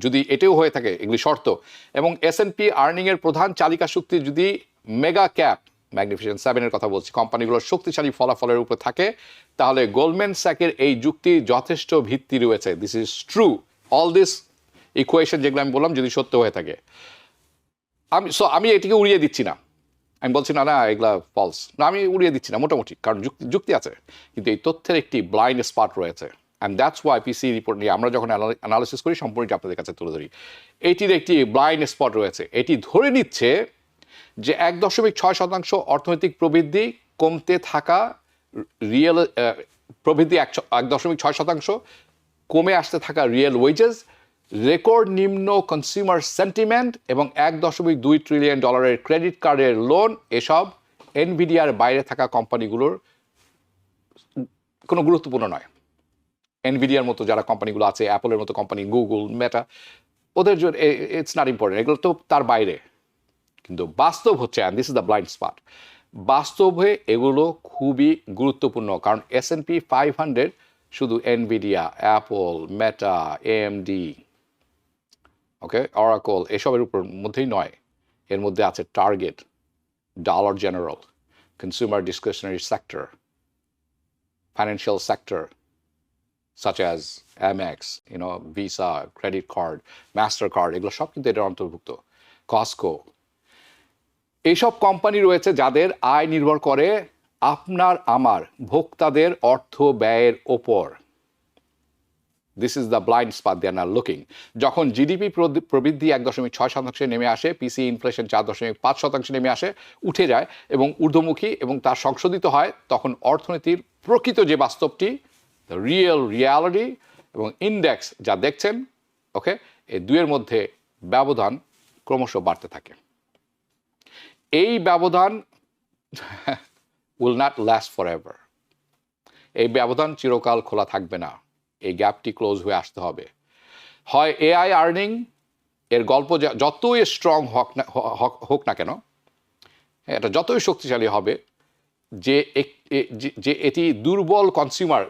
যদি এটাও হয়ে থাকে, এগুলি শর্ত, এবং S&P আর্নিংয়ের প্রধান চালিকা শক্তি যদি মেগা ক্যাপ, ম্যাগনিফিসেন্ট 7-এর কথা বলছি, কোম্পানিগুলোর শক্তিশালী ফলাফলের উপরে থাকে, তাহলে গোল্ডম্যান স্যাকের এই যুক্তি যথেষ্ট ভিত্তি রয়েছে। This is true. All this equation যেগুলো আমি বললাম যদি সত্য হয়ে থাকে, আমি এটিকে উড়িয়ে দিচ্ছি না। আমি বলছি না না এগুলা ফলস, না আমি উড়িয়ে দিচ্ছি না মোটামুটি, কারণ যুক্তি আছে, কিন্তু এই তথ্যের একটি ব্লাইন্ড স্পট রয়েছে। And that's why PC report নিয়ে আমরা যখন অ্যানালিসিস করি সম্পূর্ণটি আপনাদের কাছে তুলে ধরি। এইটির একটি ব্লাইন্ড স্পট রয়েছে, এটি ধরে নিচ্ছে যে 1.6% অর্থনৈতিক প্রবৃদ্ধি কমতে থাকা, রিয়েল প্রবৃদ্ধি 1.6% কমে আসতে থাকা রিয়েল ওয়েজেস, রেকর্ড নিম্ন কনজিউমার সেন্টিমেন্ট এবং $1.2 ট্রিলিয়ন ক্রেডিট কার্ডের লোন, এসব এনভিডিয়ার বাইরে থাকা কোম্পানিগুলোর কোনো গুরুত্বপূর্ণ নয়। এনভিডিয়ার মতো যারা কোম্পানিগুলো আছে, অ্যাপলের মতো কোম্পানি, গুগল, মেটা, ওদের জন্য ইটস নট ইম্পর্টেন্ট, এগুলো তো তার বাইরে। কিন্তু বাস্তব হচ্ছে, and this is the blind spot, বাস্তবে এগুলো খুবই গুরুত্বপূর্ণ। কারণ S&P 500 শুধু এনভিডিয়া, অ্যাপল, মেটা, AMD, ওকে, অরাকল, এসবের উপর মধ্যেই নয়, এর মধ্যে আছে target, dollar general, consumer discretionary sector, financial sector such as Amex, Visa, credit card, MasterCard, এগুলো সব কিন্তু এটার অন্তর্ভুক্ত। কস্কো, এইসব কোম্পানি রয়েছে যাদের আয় নির্ভর করে আপনার আমার ভোক্তাদের অর্থ ব্যয়ের ওপর। This is the blind spot they are not looking. যখন জিডিপি প্রবৃদ্ধি 1.6% নেমে আসে, পিসি ইনফ্লেশন 4.5% নেমে আসে, উঠে যায় এবং ঊর্ধ্বমুখী এবং তার সংশোধিত হয়, তখন অর্থনীতির প্রকৃত যে বাস্তবটি, দ্য রিয়ালিটি এবং ইন্ডেক্স যা দেখছেন, ওকে, এই দুয়ের মধ্যে ব্যবধান ক্রমশ বাড়তে থাকে। এই ব্যবধান will not last for ever. এই ব্যবধান চিরকাল খোলা থাকবে না, এই গ্যাপটি ক্লোজ হয়ে আসতে হবে। হয় AI আর্নিং এর গল্প যতই স্ট্রং হোক না কেন, এটা যতই শক্তিশালী হবে, যে এটি দুর্বল কনজিউমার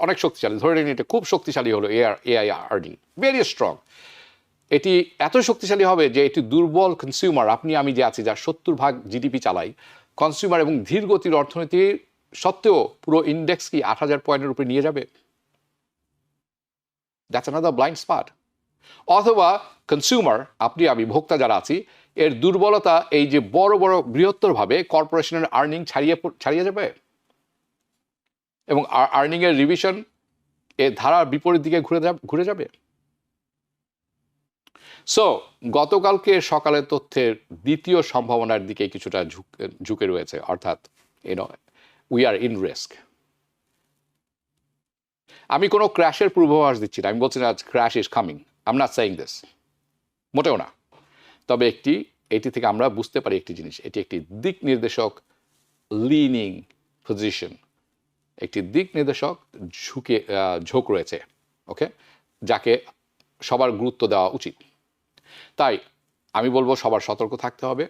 অনেক শক্তিশালী, ধরে নিন এটা খুব শক্তিশালী হলো AI আর্নিং, ভেরি স্ট্রং, এটি এত শক্তিশালী হবে যে এটি দুর্বল কনজিউমার, আপনি আমি যে আছি, যার 70% জিডিপি চালাই, কনজিউমার এবং ধীর গতির অর্থনীতি সত্ত্বেও পুরো ইন্ডেক্স কি 8,000 পয়েন্টের উপরে নিয়ে যাবে? That's another blind spot. অথবা কনজিউমার, আপনি আমি ভোক্তা যারা আছি, এর দুর্বলতা এই যে বড় বড় বৃহত্তরভাবে কর্পোরেশনের আর্নিং ছাড়িয়ে যাবে এবং আর্নিংয়ের রিভিশন এ ধারার বিপরীত দিকে ঘুরে যাবে। সো গতকালকে সকালের তথ্যের দ্বিতীয় সম্ভাবনার দিকে কিছুটা ঝুঁকে রয়েছে, অর্থাৎ উই আর ইন রিস্ক। আমি কোনো ক্র্যাশের পূর্বাভাস দিচ্ছি না, আমি বলছি না crash is coming, I am not saying this, মোটেও না। তবে এটি থেকে আমরা বুঝতে পারি একটি জিনিস, এটি একটি দিক নির্দেশক লিনিং পজিশন, একটি দিক নির্দেশক ঝোঁক রয়েছে, ওকে, যাকে সবার গুরুত্ব দেওয়া উচিত। তাই আমি বলবো সবার সতর্ক থাকতে হবে।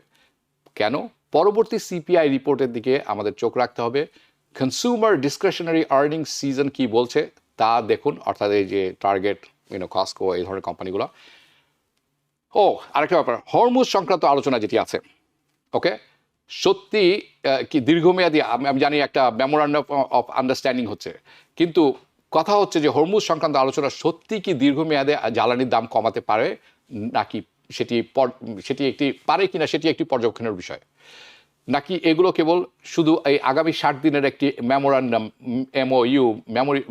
কেন? পরবর্তী CPI রিপোর্টের দিকে আমাদের চোখ রাখতে হবে। কনজিউমার ডিসক্রিশনারি আর্নিং সিজন কি বলছে তা দেখুন, অর্থাৎ এই যে টার্গেট, কস্কো, এই ধরনের কোম্পানিগুলো। আরেকটা ব্যাপার, হরমুজ সংক্রান্ত আলোচনা যেটি আছে, ওকে, সত্যি কি দীর্ঘমেয়াদী? আমি জানি একটা মেমোরান্ডাম অফ আন্ডারস্ট্যান্ডিং হচ্ছে, কিন্তু কথা হচ্ছে যে হরমুজ সংক্রান্ত আলোচনা সত্যি কি দীর্ঘমেয়াদে জ্বালানির দাম কমাতে পারে নাকি সেটি একটি পারে কিনা সেটি একটি পর্যবেক্ষণের বিষয়, নাকি এগুলো কেবল শুধু এই আগামী 60 দিনের একটি মেমোরান্ডাম,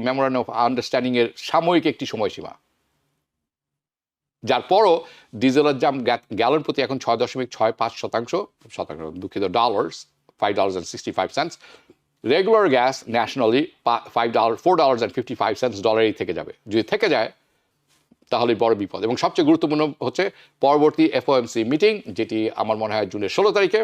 মেমোরান্ডাম অফ আন্ডারস্ট্যান্ডিংয়ের সাময়িক একটি সময়সীমা, যার পরও ডিজেলের দাম গ্যালন প্রতি এখন 6.65%, দুঃখিত, ডলার্স, $5.65। রেগুলার গ্যাস ন্যাশনালি $4.55 ডলারই থেকে যাবে। যদি থেকে যায় তাহলে বড় বিপদ। এবং সবচেয়ে গুরুত্বপূর্ণ হচ্ছে পরবর্তী FOMC মিটিং, যেটি আমার মনে হয় জুনের 16 তারিখে।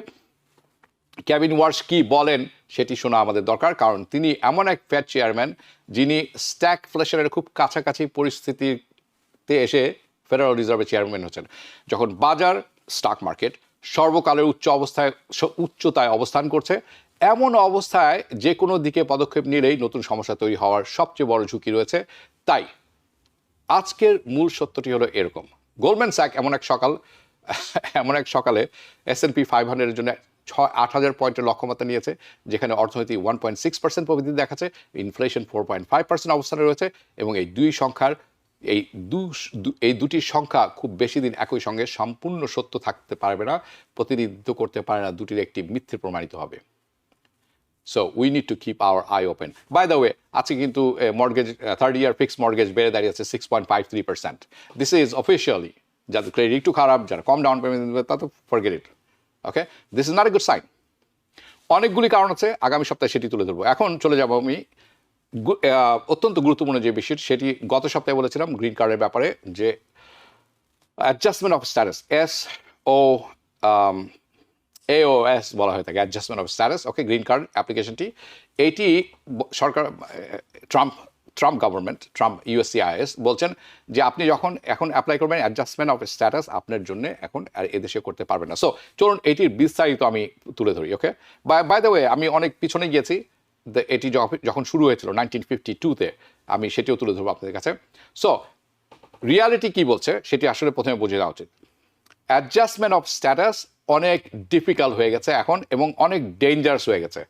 কেভিন ওয়ার্শ কি বলেন সেটি শোনা আমাদের দরকার, কারণ তিনি এমন এক ফেড চেয়ারম্যান যিনি স্ট্যাগফ্লেশনের খুব কাছাকাছি পরিস্থিতিতে এসে ফেডারেল রিজার্ভের চেয়ারম্যান হচ্ছেন, যখন বাজার, স্টক মার্কেট সর্বকালের উচ্চতায় অবস্থান করছে। এমন অবস্থায় যে কোনো দিকে পদক্ষেপ নিলেই নতুন সমস্যা তৈরি হওয়ার সবচেয়ে বড় ঝুঁকি রয়েছে। তাই আজকের মূল সত্যটি হলো এরকম, গোল্ডম্যান স্যাক এমন এক সকালে S&P 500 এর জন্য 8,000 পয়েন্টের লক্ষ্যমাত্রা নিয়েছে, যেখানে অর্থনীতি 1.6% প্রবৃদ্ধি দেখাচ্ছে, ইনফ্লেশন 4.5% অবস্থানে রয়েছে, এবং এই দুই সংখ্যার এই এই দুটি সংখ্যা খুব বেশি দিন একই সঙ্গে সম্পূর্ণ সত্য থাকতে পারবে না, প্রতিনিধিত্ব করতে পারে না, দুটির একটি মিথ্যে প্রমাণিত হবে। So we need to keep our eye open. By the way, আজকে কিন্তু মর্গেজ 30-year ফিক্সড মর্গেজ বেড়ে দাঁড়িয়েছে 6.53%। দিস ইজ অফিসিয়ালি, যাদের ক্রেডিট একটু খারাপ, যারা কম ডাউন পেমেন্ট দেবে, তা তো forget it. Okay, this is not a good sign. অনেকগুলি কারণ আছে, আগামী সপ্তাহে সেটি তুলে ধরবো। এখন চলে যাব আমি অত্যন্ত গুরুত্বপূর্ণ যে বিষয়টি, সেটি গত সপ্তাহে বলেছিলাম গ্রিন কার্ডের ব্যাপারে, যে অ্যাডজাস্টমেন্ট অফ স্ট্যাটাস, AOS বলা হয়ে থাকে, adjustment of status. Okay, green card অ্যাপ্লিকেশনটি, এইটি সরকার, ট্রাম্প গভর্নমেন্ট, ট্রাম্প USCIS বলছেন যে আপনি যখন এখন অ্যাপ্লাই করবেন অ্যাডজাস্টমেন্ট অফ স্ট্যাটাস, আপনার জন্য এখন আর এদেশে করতে পারবেন না। সো চলুন এটির বিস্তারিত আমি তুলে ধরি। ওকে, বাই দ্য ওয়ে, আমি অনেক পিছনে গিয়েছি, এটি যখন শুরু হয়েছিল 1952-তে, আমি সেটিও তুলে ধরবো আপনাদের কাছে। সো রিয়ালিটি কি বলছে সেটি আসলে প্রথমে বুঝে দেওয়া উচিত। অ্যাডজাস্টমেন্ট অফ স্ট্যাটাস অনেক ডিফিকাল্ট হয়ে গেছে এখন, এবং অনেক ডেঞ্জারাস হয়ে গেছে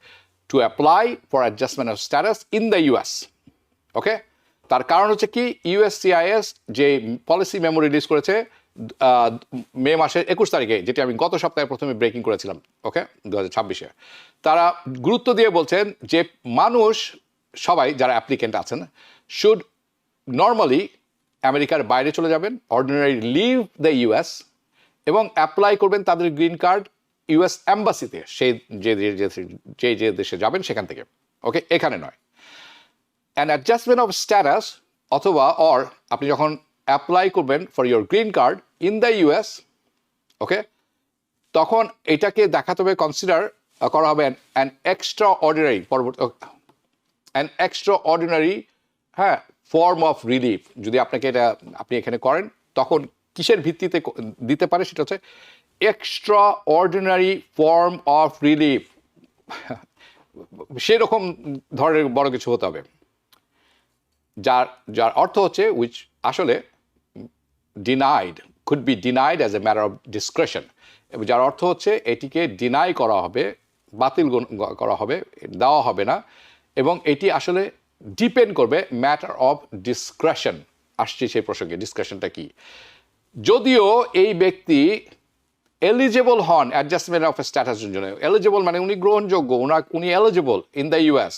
two apply for adjustment of status in the US। ওকে, তার কারণ হচ্ছে কি, USCIS যে পলিসি মেমো রিলিজ করেছে মে মাসের 21 তারিখে, যেটি আমি গত সপ্তাহে প্রথমে ব্রেকিং করেছিলাম, ওকে, 2026-এ, তারা গুরুত্ব দিয়ে বলছেন যে মানুষ সবাই যারা অ্যাপ্লিকেন্ট আছেন শুড নর্মালি আমেরিকার বাইরে চলে যাবেন, অর্ডিনারি লিভ দ্য US, এবং অ্যাপ্লাই করবেন তাদের গ্রিন কার্ড US এম্বাসিতে, সেই যে দেশে যাবেন সেখান থেকে। ওকে, এখানে নয়। অ্যান অ্যাডজাস্টমেন্ট অফ স্ট্যাটাস, অথবা আপনি যখন অ্যাপ্লাই করবেন for your green card in the US, ওকে, তখন এটাকে দেখাতে হবে, কনসিডার করা হবে অ্যান এক্সট্রা অর্ডিনারি হ্যাঁ ফর্ম অফ রিলিফ। যদি আপনি এখানে করেন, তখন কিসের ভিত্তিতে দিতে পারে, সেটা হচ্ছে extra ordinary form of relief. সেরকম ধরনের বড় কিছু হতে হবে, যার অর্থ হচ্ছে, উইচ আসলে could be denied as a matter of discretion, এবং যার অর্থ হচ্ছে এটিকে ডিনাই করা হবে, বাতিল করা হবে, দেওয়া হবে না, এবং এটি আসলে ডিপেন্ড করবে ম্যাটার অফ ডিসক্রেশন। আসছে সেই প্রসঙ্গে, ডিসক্রেশনটা কি? যদিও এই ব্যক্তি এলিজেবল হন অ্যাডজাস্টমেন্ট অফ স্ট্যাটাসের জন্য, এলিজেবল মানে উনি গ্রহণযোগ্য, উনি eligible in the US,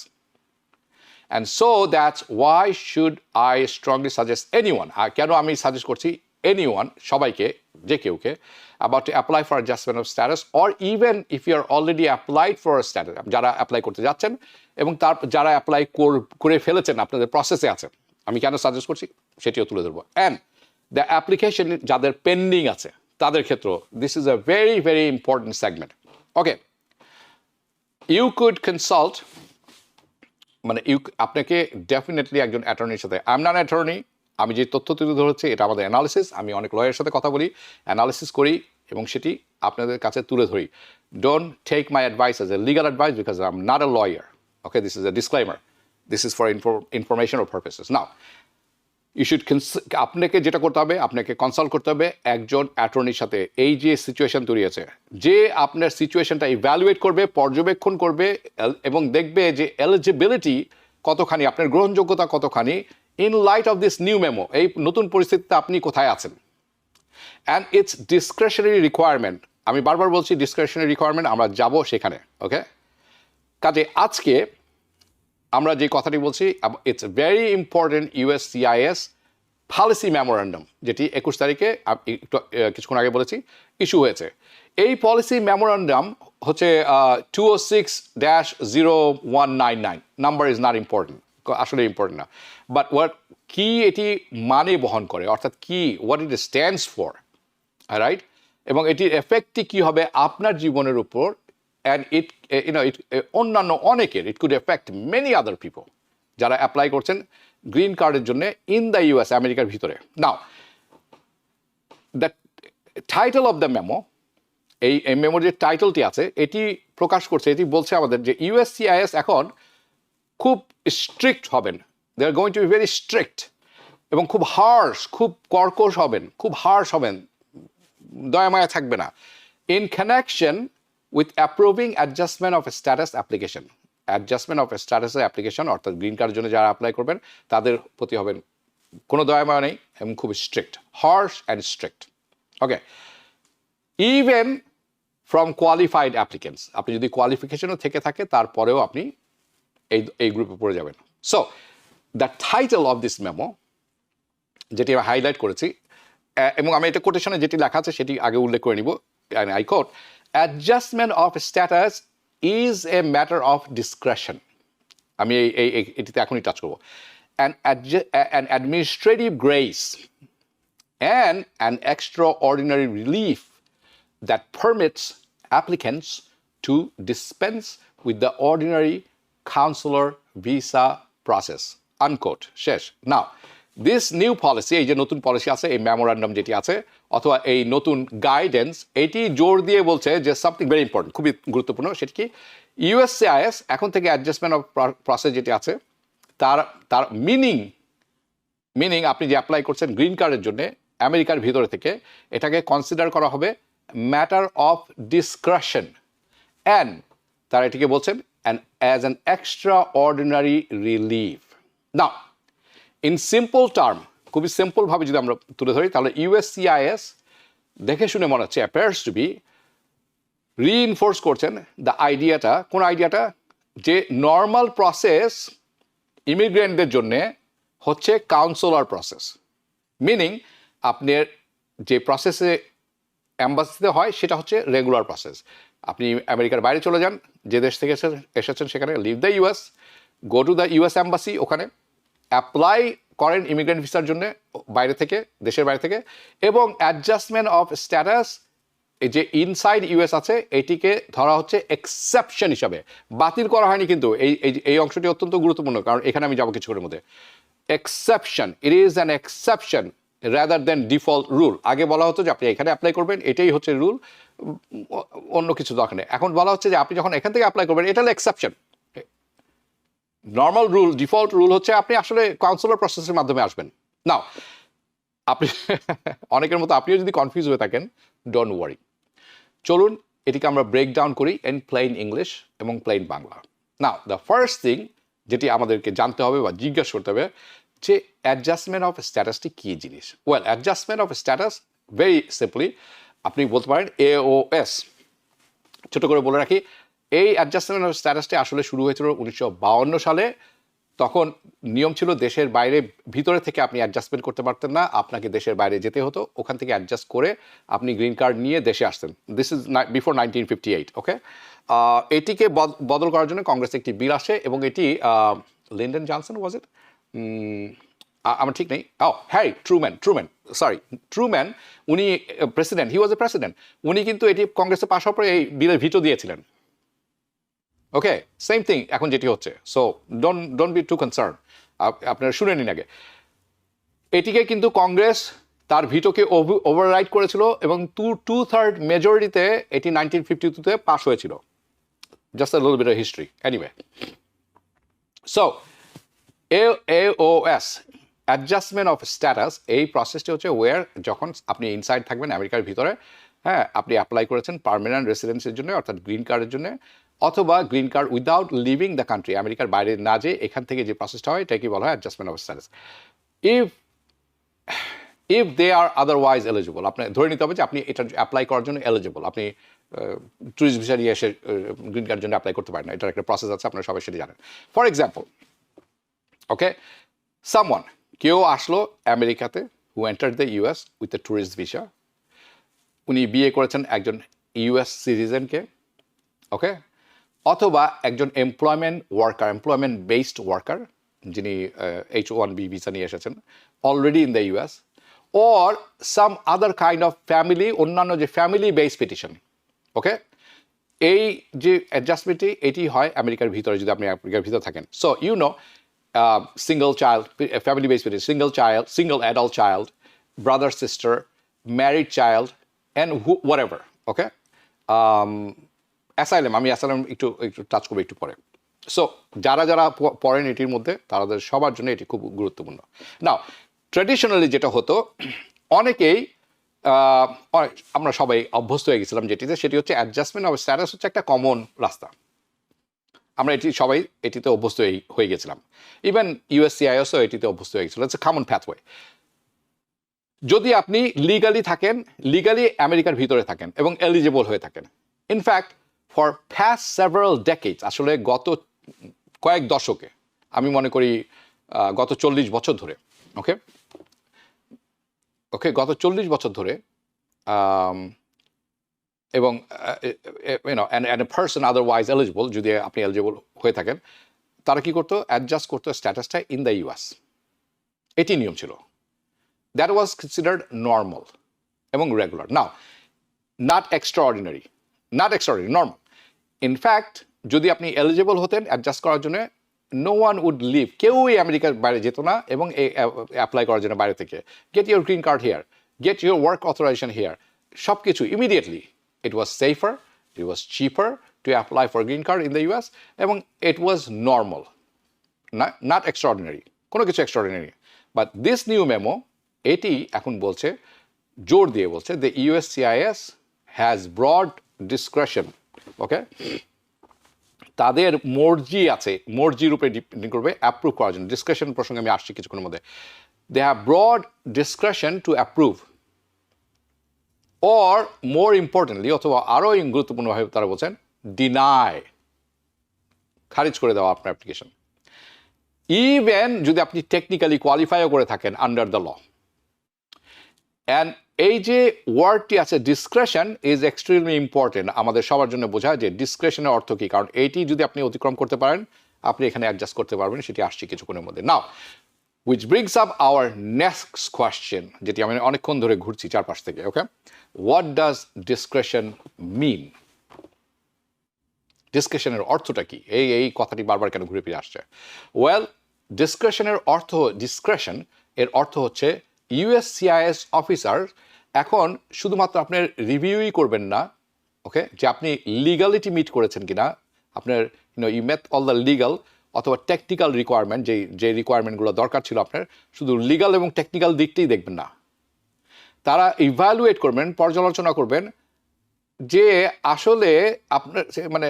and so that's why should I strongly suggest anyone, কেন আমি সাজেস্ট করছি anyone, সবাইকে, যে কেউকে, about to apply for adjustment of status, or even if you are already applied for a status, যারা apply করতে যাচ্ছেন এবং যারা অ্যাপ্লাই করে ফেলেছেন, আপনাদের প্রসেসে আছেন, আমি কেন সাজেস্ট করছি সেটিও তুলে ধরবো। অ্যান্ড দ্য অ্যাপ্লিকেশন যাদের পেন্ডিং আছে তাদের ক্ষেত্রে this is a very very important segment. Okay, you could consult, মানে আপনাকে ডেফিনেটলি একজন অ্যাটর্নির সাথে, আই এম নট অ্যাটর্নি, আমি যে তথ্য তুলে ধরেছি এটা আমাদের অ্যানালিসিস, আমি অনেক লয়ারের সাথে কথা বলি, অ্যানালিসিস করি, এবং সেটি আপনাদের কাছে তুলে ধরি। Don't take my advice as a legal advice, because I am not a lawyer. Okay, this is a disclaimer, this is for informational purposes. Now you should, আপনাকে যেটা করতে হবে, আপনাকে কনসাল্ট করতে হবে একজন অ্যাটর্নির সাথে। এই যে সিচুয়েশন তৈরি আছে, যে আপনার সিচুয়েশনটা ইভ্যালুয়েট করবে, পর্যবেক্ষণ করবে, এবং দেখবে যে এলিজিবিলিটি কতখানি, আপনার গ্রহণযোগ্যতা কতখানি, in light off this new memo, এই নতুন পরিস্থিতিতে আপনি কোথায় আছেন। অ্যান্ড ইটস ডিসক্রেশনারি রিকোয়ারমেন্ট, আমি বারবার বলছি ডিসক্রেশনারি রিকোয়ারমেন্ট, আমরা যাব সেখানে। ওকে, কাজে আজকে আমরা যে কথাটি বলছি, it's very important USCIS policy memorandum, যেটি 21 তারিখে কিছুক্ষণ আগে বলেছি ইস্যু হয়েছে। এই পলিসি মেমোরান্ডাম হচ্ছে 206-0199, নাম্বার ইজ নট ইম্পর্টেন্ট, আসলে ইম্পর্টেন্ট না, বাট কি এটি মানে বহন করে, অর্থাৎ কি, what it stands for, right, এবং এটির এফেক্টটি কী হবে আপনার জীবনের উপর, অ্যান্ড অন্যান্য অনেকের, it could affect many other people যারা অ্যাপ্লাই করছেন গ্রিন কার্ডের জন্য ইন দ্য US, আমেরিকার ভিতরে। Now the title of the memo, এই মেমোর যে টাইটেলটি আছে এটি প্রকাশ করছে, এটি বলছে আমাদের যে USCIS এখন খুব স্ট্রিক্ট হবেন, they are going to be very strict, এবং খুব হার্শ, খুব কর্কশ হবেন, খুব হার্শ হবেন, দয়ামায়া থাকবে না, in connection with approving adjustment of status application, adjustment of স্ট্যাটাসের অ্যাপ্লিকেশন, অর্থাৎ গ্রিন কার্ডের জন্য যারা অ্যাপ্লাই করবেন তাদের প্রতি হবেন কোনো দয়াময় নেই এবং খুব strict, harsh and strict. Okay, even from qualified applicants, আপনি যদি কোয়ালিফিকেশনও থেকে থাকে তারপরেও আপনি এই গ্রুপে পড়ে যাবেন। So the title of this memo, যেটি আমি হাইলাইট করেছি এবং আমি এটা কোটেশনে যেটি লেখা আছে সেটি আগে উল্লেখ করে নিব, I quote, adjustment of status is a matter of discretion. আমি এটিতে এখনই টাচ করবো। An administrative grace and an extraordinary relief that permits applicants to dispense with the ordinary consular visa process. Unquote. শেষ। Now, this new policy, এই যে নতুন policy আছে, এই মেমোরান্ডাম যেটি আছে অথবা এই নতুন গাইডেন্স, এটি জোর দিয়ে বলছে যে সামথিং ভেরি ইম্পর্টেন্ট, খুবই গুরুত্বপূর্ণ। সেটি কি, ইউএসসিআইএস এখন থেকে অ্যাডজাস্টমেন্ট অফ প্রসেস যেটি আছে তার মিনিং আপনি যে অ্যাপ্লাই করছেন গ্রিন কার্ডের জন্য আমেরিকার ভিতরে থেকে, এটাকে কনসিডার করা হবে ম্যাটার অফ ডিসক্রেশন, অ্যান্ড তারা এটিকে বলছেন as an extra ordinary relief. Now in simple term, খুবই সিম্পলভাবে যদি আমরা তুলে ধরি, তাহলে ইউএসসিআইএস দেখে শুনে মনে হচ্ছে অ্যাপিয়ার্স টু বি রিইনফোর্স করছেন দ্য আইডিয়াটা, কোন আইডিয়াটা, যে নর্মাল প্রসেস ইমিগ্রেন্টদের জন্য হচ্ছে কাউন্সিলর প্রসেস। মিনিং আপনার যে প্রসেসে অ্যাম্বাসিতে হয় সেটা হচ্ছে রেগুলার প্রসেস। আপনি আমেরিকার বাইরে চলে যান, যে দেশ থেকে এসেছেন সেখানে, leave the US, go to the US embassy, ওখানে অ্যাপ্লাই করেন ইমিগ্রেন্ট ভিসার জন্য বাইরে থেকে, দেশের বাইরে থেকে, এবং অ্যাডজাস্টমেন্ট অফ স্ট্যাটাস এই যে ইনসাইড ইউএস আছে এটিকে ধরা হচ্ছে এক্সেপশন হিসাবে, বাতিল করা হয়নি। কিন্তু এই অংশটি অত্যন্ত গুরুত্বপূর্ণ, কারণ এখানে আমি যাবো কিছুক্ষণের মধ্যে। Exception, it is an exception rather than default rule. আগে বলা হতো যে আপনি এখানে অ্যাপ্লাই করবেন, এটাই হচ্ছে রুল, অন্য কিছু দরকার নেই। এখন বলা হচ্ছে যে আপনি যখন এখান থেকে অ্যাপ্লাই করবেন এটা হলো exception. Normal rule, default rule হচ্ছে আপনি আসলে কাউন্সিলর প্রসেসের মাধ্যমে আসবেন। নাও আপনি অনেকের মতো আপনিও যদি কনফিউজ হয়ে থাকেন, ডোন্ট ওয়ারি, চলুন এটিকে আমরা ব্রেক ডাউন করি ইন প্লেন ইংলিশ এবং plain Bangla. Now the first thing যেটি আমাদেরকে জানতে হবে বা জিজ্ঞাসা করতে হবে যে অ্যাডজাস্টমেন্ট অফ স্ট্যাটাসটি কী জিনিস। Well, adjustment of status very simply আপনি বলতে পারেন AOS। ছোট করে বলে রাখি, এই অ্যাডজাস্টমেন্ট অফ স্ট্যাটাসটি আসলে শুরু হয়েছিল 1952 সালে। তখন নিয়ম ছিল দেশের বাইরে, ভিতরে থেকে আপনি অ্যাডজাস্টমেন্ট করতে পারতেন না, আপনাকে দেশের বাইরে যেতে হতো, ওখান থেকে অ্যাডজাস্ট করে আপনি গ্রিন কার্ড নিয়ে দেশে আসতেন। This is before 1958। ওকে, এটিকে বদল করার জন্য কংগ্রেস একটি বিল আসে এবং এটি লিন্ডন জনসন ওয়াজ ইট, আমার ঠিক নেই, হ্যারি ট্রুম্যান, উনি প্রেসিডেন্ট, হি ওয়াজ এ প্রেসিডেন্ট, উনি কিন্তু এটি কংগ্রেসে পাশ হওয়ার পরে এই বিলের ভিটো দিয়েছিলেন। ওকে, সেম থিং এখন যেটি হচ্ছে। So don't be too concern, আপনারা শুনে নিন আগে। এটিকে কিন্তু কংগ্রেস তার ভিটোকে ওভাররাইড করেছিল এবং 2/3 মেজরিটিতে এটি 1952-তে পাস হয়েছিল। Just a little bit of history. Anyway, so AOS, adjustment of status, এই প্রসেসটি হচ্ছে ওয়ার যখন আপনি ইনসাইড থাকবেন আমেরিকার ভিতরে, হ্যাঁ, আপনি অ্যাপ্লাই করেছেন পার্মানেন্ট রেসিডেন্সির জন্য অর্থাৎ গ্রিন কার্ডের জন্য, অথবা green card without living the country, আমেরিকার বাইরে না যেয়ে এখান থেকে যে প্রসেসটা হয় এটাকে বলা হয় adjustment of status. If they are otherwise eligible, আপনি ধরে নিতে হবে যে আপনি এটা অ্যাপ্লাই করার জন্য এলিজিবল, আপনি ট্যুরিস্ট ভিসা নিয়ে এসে গ্রিন কার্ডের জন্য অ্যাপ্লাই করতে পারেন না, এটার একটা প্রসেস আছে, আপনারা সবাই সেটা জানেন। ফর এক্সাম্পল, ওকে, সামওয়ান, কেউ আসলো আমেরিকাতে, who entered the US with a tourist visa, উনি বিয়ে করেছেন একজন ইউএস সিটিজেনকে, ওকে, অথবা একজন এমপ্লয়মেন্ট বেসড ওয়ার্কার যিনি H-1B ভিসা নিয়ে এসেছেন already in the US, or some other kind of family, অন্যান্য যে ফ্যামিলি বেসড পিটিশন। ওকে, এই যে অ্যাডজাস্টমেন্টটি এটি হয় আমেরিকার ভিতরে যদি আপনি আমেরিকার ভিতরে থাকেন। So you know, single child, family based petition, single adult child, brother, sister, married child, and whatever. Okay, asylum, আমি অ্যাসাইলাম একটু টাচ করবো একটু পরে। সো যারা পড়েন এটির মধ্যে তাদের সবার জন্য এটি খুব গুরুত্বপূর্ণ। নাও ট্র্যাডিশনালি যেটা হতো, অনেকেই আমরা সবাই অভ্যস্ত হয়ে গেছিলাম যেটিতে, সেটি হচ্ছে অ্যাডজাস্টমেন্ট অফ স্ট্যাটাস হচ্ছে একটা কমন রাস্তা। আমরা সবাই এটিতে অভ্যস্ত হয়ে গেছিলাম। ইভেন ইউএসসিআইএসও এটিতে অভ্যস্ত হয়ে গেছিল। It's a common pathway. যদি আপনি লিগালি আমেরিকার ভিতরে থাকেন এবং এলিজিবল হয়ে থাকেন, in fact for past several decades, আসলে গত কয়েক দশকে, আমি মনে করি গত 40 বছর ধরে, ওকে গত 40 বছর ধরে, এবং এ পারসন আদারওয়াইজ এলিজিবল, যদি আপনি এলিজিবল হয়ে থাকেন, তারা কি করতো? অ্যাডজাস্ট করতো স্ট্যাটাসটা ইন দ্য ইউএস। এটি নিয়ম ছিল। দ্যাট ওয়াজ কনসিডার্ড নর্মাল এবং regular. Now not extraordinary, normal. In fact যদি আপনি এলিজিবল হতেন অ্যাডজাস্ট করার জন্য, নো ওয়ান উড লিভ, কেউই আমেরিকার বাইরে যেত না এবং অ্যাপ্লাই করার জন্য বাইরে থেকে। Get your green card here, get your work authorization here, সব কিছু immediately. It was safer, it was cheaper to apply for green card in the US, এবং it was normal, not extraordinary, কোনো কিছু extraordinary. But this new memo এটি এখন বলছে, জোর দিয়ে বলছে, the USCIS has broad discretion. Okay, তাদের মর্জি আছে, মর্জির উপরে ডিপেন্ড করবে অ্যাপ্রুভ করার জন্য। ডিসক্রেশন প্রসঙ্গে আমি আসছি কিছুক্ষণের মধ্যে। They have broad discretion to approve, or more importantly, অথবা আরও গুরুত্বপূর্ণভাবে তারা বলছেন, ডিনাই, খারিজ করে দেওয়া আপনার অ্যাপ্লিকেশন, ইভেন যদি আপনি টেকনিক্যালি কোয়ালিফাইও করে থাকেন আন্ডার দ্য ল। অ্যান্ড এই যে ওয়ার্ডটি আছে ডিসক্রেশন ইজ এক্সট্রিমলি ইম্পর্টেন্ট আমাদের সবার জন্য বোঝা, যে ডিসক্রেশনের অর্থ কী। কারণ এইটি যদি আপনি অতিক্রম করতে পারেন, আপনি এখানে অ্যাডজাস্ট করতে পারবেন, সেটি আসছে কিছুক্ষণের মধ্যে। Now which brings up our next question, যেটি আমি অনেকক্ষণ ধরে ঘুরছি চারপাশ থেকে। ওকে, হোয়াট ডাজ ডিসক্রেশন মিন? ডিসক্রেশনের অর্থটা কি? এই কথাটি বারবার কেন ঘুরে ফিরে আসছে? ওয়েল, ডিসক্রেশনের অর্থ, ডিসক্রেশন এর অর্থ হচ্ছে ইউএসসিআইএস অফিসার এখন শুধুমাত্র আপনার রিভিউই করবেন না, ওকে, যে আপনি লিগালিটি মিট করেছেন কিনা, আপনার you met all the legal অথবা টেকনিক্যাল রিকোয়ারমেন্ট, যে রিকোয়ারমেন্টগুলো দরকার ছিল আপনার, শুধু লিগাল এবং টেকনিক্যাল দিকটাই দেখবেন না। তারা ইভ্যালুয়েট করবেন, পর্যালোচনা করবেন যে আসলে আপনার মানে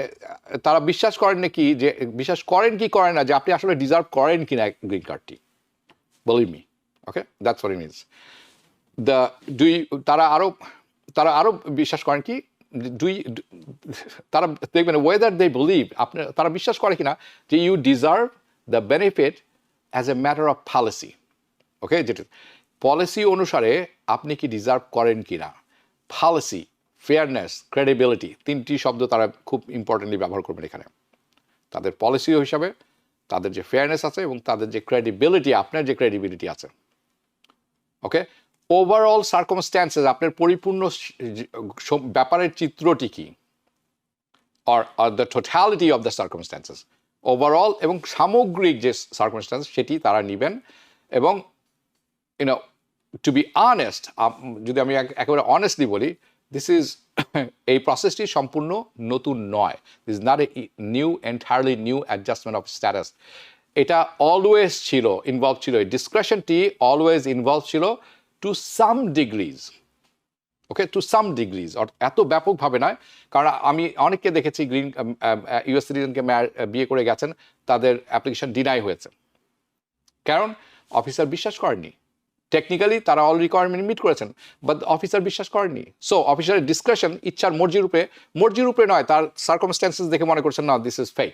তারা বিশ্বাস করেন নাকি, যে বিশ্বাস করেন কি করেন না, যে আপনি আসলে ডিজার্ভ করেন কিনা গ্রিন কার্ডটি। Believe me, okay, that's what it means. তারা আরো বিশ্বাস করেন কি, তারা দেখবেন ওয়েদার দে বিলিভ, তারা বিশ্বাস করে কিনা যে you deserve the benefit as a matter of policy. Okay, যেটা পলিসি অনুসারে আপনি কি ডিজার্ভ করেন কিনা। পলিসি, ফেয়ারনেস, ক্রেডিবিলিটি, তিনটি শব্দ তারা খুব ইম্পর্টেন্টলি ব্যবহার করবেন এখানে। তাদের পলিসি হিসাবে তাদের যে ফেয়ারনেস আছে এবং তাদের যে ক্রেডিবিলিটি, আপনার যে ক্রেডিবিলিটি আছে। ওকে, ওভারঅল সার্কামস্ট্যান্সেস, আপনার পরিপূর্ণ ব্যাপারের চিত্রটি কি, or the totality of the circumstances, overall এবং সামগ্রিক যে সার্কামস্ট্যান্স সেটি তারা নেবেন। এবং টু বি অনেস্ট, যদি আমি একেবারে অনেস্টলি বলি, দিস ইজ এই প্রসেসটি সম্পূর্ণ নতুন নয়। This is not a new, entirely new adjustment of status. এটা অলওয়েজ ছিল, ইনভলভ ছিল, এই ডিসক্রেশনটি অলওয়েজ ইনভলভ ছিল to some degrees. Okay, to some degrees, এত ব্যাপকভাবে নয়। কারণ আমি অনেককে দেখেছি গ্রিন ইউএস সিটিজেনকে বিয়ে করে গেছেন, তাদের অ্যাপ্লিকেশন ডিনাই হয়েছে। কারণ অফিসার বিশ্বাস করেননি, টেকনিক্যালি তারা অল রিকোয়ারমেন্ট মিট করেছেন, বাট অফিসার বিশ্বাস করেননি। সো অফিসারের ডিসক্রেশন, ইচ্ছার মর্জির উপরে নয়, তার সার্কামস্ট্যান্সেস দেখে মনে করছেন না, দিস ইজ ফেক।